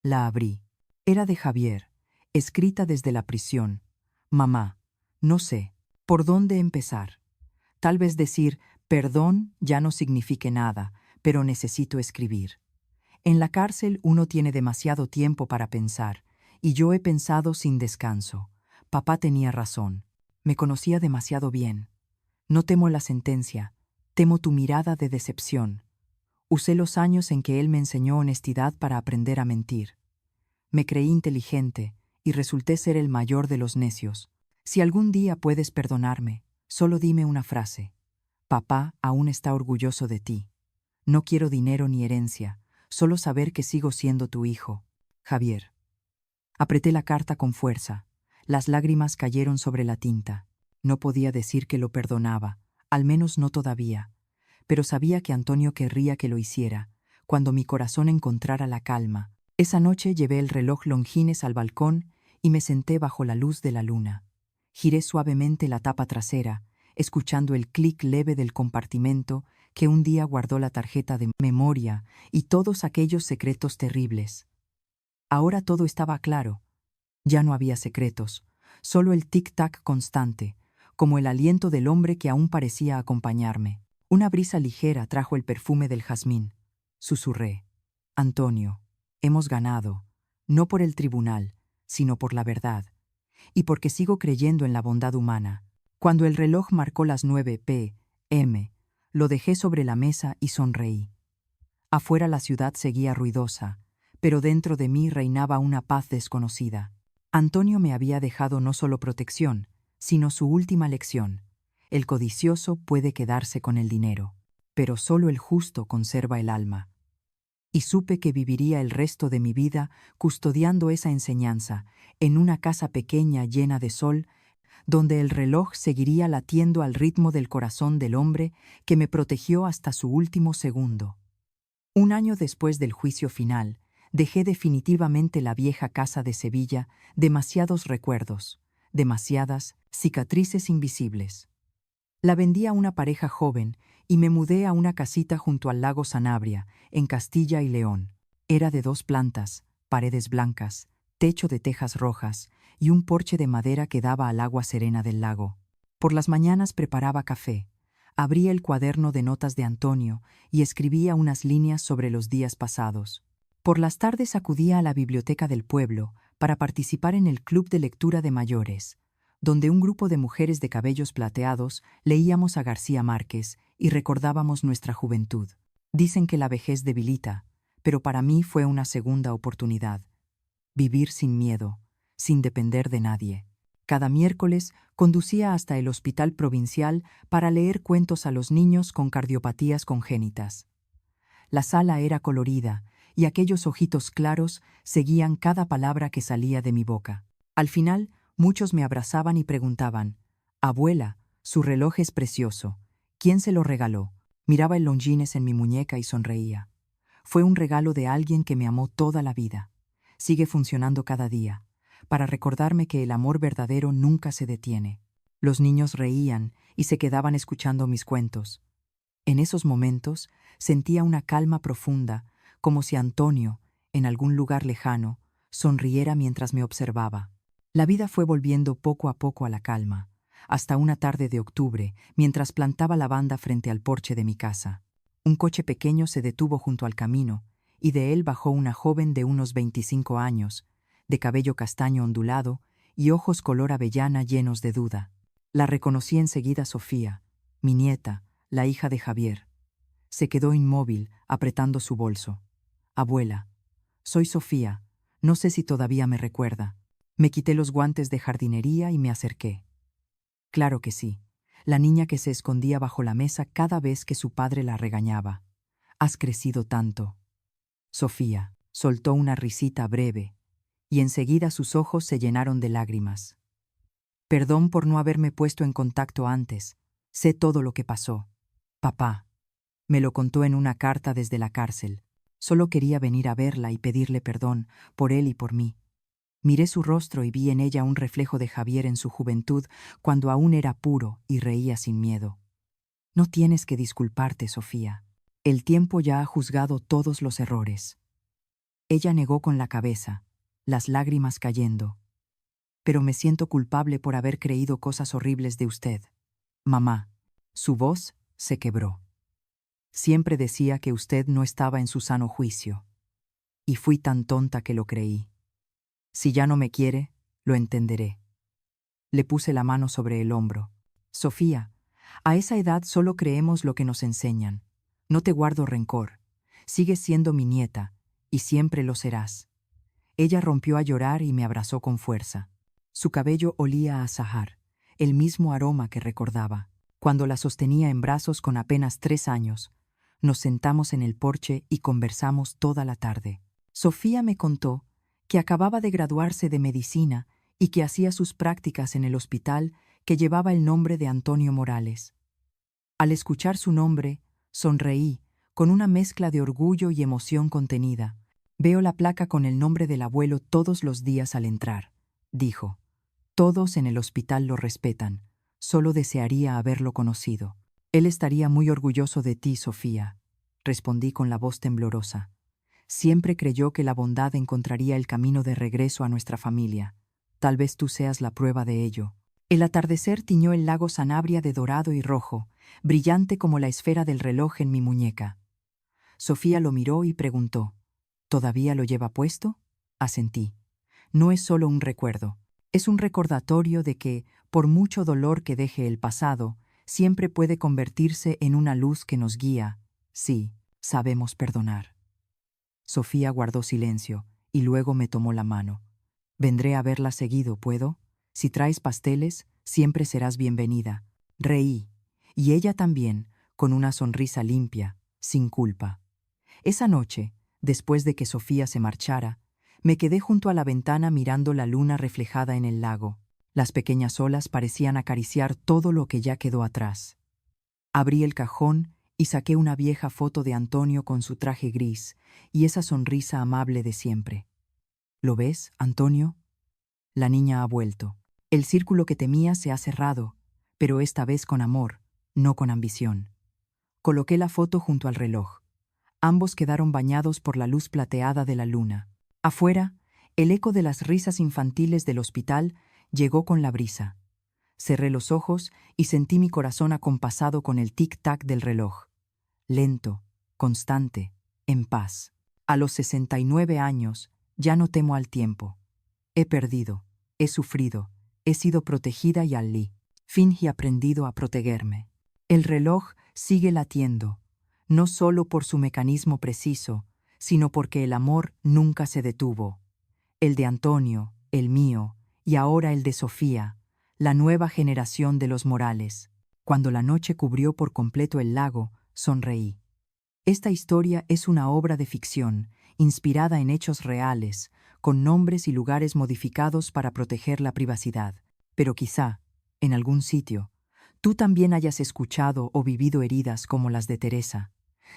La abrí. Era de Javier, escrita desde la prisión. Mamá, no sé por dónde empezar. Tal vez decir perdón ya no signifique nada, pero necesito escribir. En la cárcel uno tiene demasiado tiempo para pensar, y yo he pensado sin descanso. Papá tenía razón. Me conocía demasiado bien. No temo la sentencia, temo tu mirada de decepción. Usé los años en que él me enseñó honestidad para aprender a mentir. Me creí inteligente y resulté ser el mayor de los necios. Si algún día puedes perdonarme, solo dime una frase. Papá aún está orgulloso de ti. No quiero dinero ni herencia, solo saber que sigo siendo tu hijo. Javier. Apreté la carta con fuerza. Las lágrimas cayeron sobre la tinta. No podía decir que lo perdonaba, al menos no todavía. Pero sabía que Antonio querría que lo hiciera, cuando mi corazón encontrara la calma. Esa noche llevé el reloj Longines al balcón y me senté bajo la luz de la luna. Giré suavemente la tapa trasera, escuchando el clic leve del compartimento que un día guardó la tarjeta de memoria y todos aquellos secretos terribles. Ahora todo estaba claro. Ya no había secretos, solo el tic-tac constante, como el aliento del hombre que aún parecía acompañarme. Una brisa ligera trajo el perfume del jazmín. Susurré: Antonio, hemos ganado, no por el tribunal, sino por la verdad, y porque sigo creyendo en la bondad humana. Cuando el reloj marcó las 9 p.m., lo dejé sobre la mesa y sonreí. Afuera la ciudad seguía ruidosa, pero dentro de mí reinaba una paz desconocida. Antonio me había dejado no solo protección, sino su última lección. El codicioso puede quedarse con el dinero, pero solo el justo conserva el alma. Y supe que viviría el resto de mi vida custodiando esa enseñanza, en una casa pequeña llena de sol, donde el reloj seguiría latiendo al ritmo del corazón del hombre que me protegió hasta su último segundo. Un año después del juicio final, dejé definitivamente la vieja casa de Sevilla, demasiados recuerdos, demasiadas cicatrices invisibles. La vendí a una pareja joven y me mudé a una casita junto al lago Sanabria, en Castilla y León. Era de 2 plantas, paredes blancas, techo de tejas rojas y un porche de madera que daba al agua serena del lago. Por las mañanas preparaba café, abría el cuaderno de notas de Antonio y escribía unas líneas sobre los días pasados. Por las tardes acudía a la biblioteca del pueblo para participar en el club de lectura de mayores, donde un grupo de mujeres de cabellos plateados leíamos a García Márquez y recordábamos nuestra juventud. Dicen que la vejez debilita, pero para mí fue una segunda oportunidad. Vivir sin miedo, sin depender de nadie. Cada miércoles conducía hasta el hospital provincial para leer cuentos a los niños con cardiopatías congénitas. La sala era colorida y aquellos ojitos claros seguían cada palabra que salía de mi boca. Al final, muchos me abrazaban y preguntaban: «Abuela, su reloj es precioso. ¿Quién se lo regaló?». Miraba el Longines en mi muñeca y sonreía. Fue un regalo de alguien que me amó toda la vida. Sigue funcionando cada día, para recordarme que el amor verdadero nunca se detiene. Los niños reían y se quedaban escuchando mis cuentos. En esos momentos sentía una calma profunda, como si Antonio, en algún lugar lejano, sonriera mientras me observaba. La vida fue volviendo poco a poco a la calma, hasta una tarde de octubre, mientras plantaba lavanda frente al porche de mi casa. Un coche pequeño se detuvo junto al camino, y de él bajó una joven de unos 25 años, de cabello castaño ondulado y ojos color avellana llenos de duda. La reconocí enseguida: Sofía, mi nieta, la hija de Javier. Se quedó inmóvil, apretando su bolso. «Abuela, soy Sofía, no sé si todavía me recuerda». Me quité los guantes de jardinería y me acerqué. Claro que sí, la niña que se escondía bajo la mesa cada vez que su padre la regañaba. «Has crecido tanto». Sofía soltó una risita breve, y enseguida sus ojos se llenaron de lágrimas. Perdón por no haberme puesto en contacto antes. Sé todo lo que pasó. Papá. Me lo contó en una carta desde la cárcel. Solo quería venir a verla y pedirle perdón por él y por mí. Miré su rostro y vi en ella un reflejo de Javier en su juventud, cuando aún era puro y reía sin miedo. No tienes que disculparte, Sofía. El tiempo ya ha juzgado todos los errores. Ella negó con la cabeza, las lágrimas cayendo. Pero me siento culpable por haber creído cosas horribles de usted. Mamá. Su voz se quebró. Siempre decía que usted no estaba en su sano juicio. Y fui tan tonta que lo creí. Si ya no me quiere, lo entenderé. Le puse la mano sobre el hombro. Sofía, a esa edad solo creemos lo que nos enseñan. No te guardo rencor. Sigues siendo mi nieta, y siempre lo serás. Ella rompió a llorar y me abrazó con fuerza. Su cabello olía a azahar, el mismo aroma que recordaba. Cuando la sostenía en brazos con apenas 3 años, nos sentamos en el porche y conversamos toda la tarde. Sofía me contó que acababa de graduarse de medicina y que hacía sus prácticas en el hospital que llevaba el nombre de Antonio Morales. Al escuchar su nombre, sonreí, con una mezcla de orgullo y emoción contenida. Veo la placa con el nombre del abuelo todos los días al entrar, dijo. Todos en el hospital lo respetan. Solo desearía haberlo conocido. Él estaría muy orgulloso de ti, Sofía, respondí con la voz temblorosa. Siempre creyó que la bondad encontraría el camino de regreso a nuestra familia. Tal vez tú seas la prueba de ello. El atardecer tiñó el lago Sanabria de dorado y rojo, brillante como la esfera del reloj en mi muñeca. Sofía lo miró y preguntó, ¿todavía lo lleva puesto? Asentí. No es solo un recuerdo, es un recordatorio de que, por mucho dolor que deje el pasado, siempre puede convertirse en una luz que nos guía, si sabemos perdonar. Sofía guardó silencio y luego me tomó la mano. Vendré a verla seguido, ¿puedo? Si traes pasteles, siempre serás bienvenida. Reí, y ella también, con una sonrisa limpia, sin culpa. Esa noche, después de que Sofía se marchara, me quedé junto a la ventana mirando la luna reflejada en el lago. Las pequeñas olas parecían acariciar todo lo que ya quedó atrás. Abrí el cajón y saqué una vieja foto de Antonio con su traje gris y esa sonrisa amable de siempre. ¿Lo ves, Antonio? La niña ha vuelto. El círculo que temía se ha cerrado, pero esta vez con amor, no con ambición. Coloqué la foto junto al reloj. Ambos quedaron bañados por la luz plateada de la luna. Afuera, el eco de las risas infantiles del hospital llegó con la brisa. Cerré los ojos y sentí mi corazón acompasado con el tic-tac del reloj. Lento, constante, en paz. A los 69 años, ya no temo al tiempo. He perdido, he sufrido, he sido protegida y al fin he aprendido a protegerme. El reloj sigue latiendo, no solo por su mecanismo preciso, sino porque el amor nunca se detuvo. El de Antonio, el mío, y ahora el de Sofía, la nueva generación de los Morales. Cuando la noche cubrió por completo el lago, sonreí. Esta historia es una obra de ficción, inspirada en hechos reales, con nombres y lugares modificados para proteger la privacidad. Pero quizá, en algún sitio, tú también hayas escuchado o vivido heridas como las de Teresa.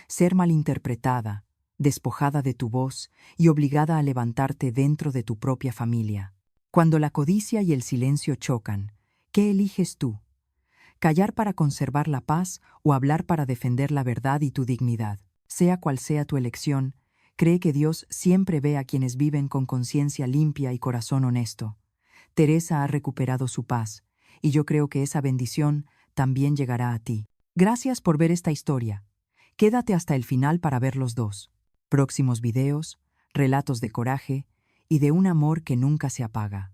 Ser malinterpretada, despojada de tu voz y obligada a levantarte dentro de tu propia familia. Cuando la codicia y el silencio chocan, ¿qué eliges tú? ¿Callar para conservar la paz o hablar para defender la verdad y tu dignidad? Sea cual sea tu elección, cree que Dios siempre ve a quienes viven con conciencia limpia y corazón honesto. Teresa ha recuperado su paz, y yo creo que esa bendición también llegará a ti. Gracias por ver esta historia. Quédate hasta el final para ver los dos. Próximos videos, relatos de coraje y de un amor que nunca se apaga.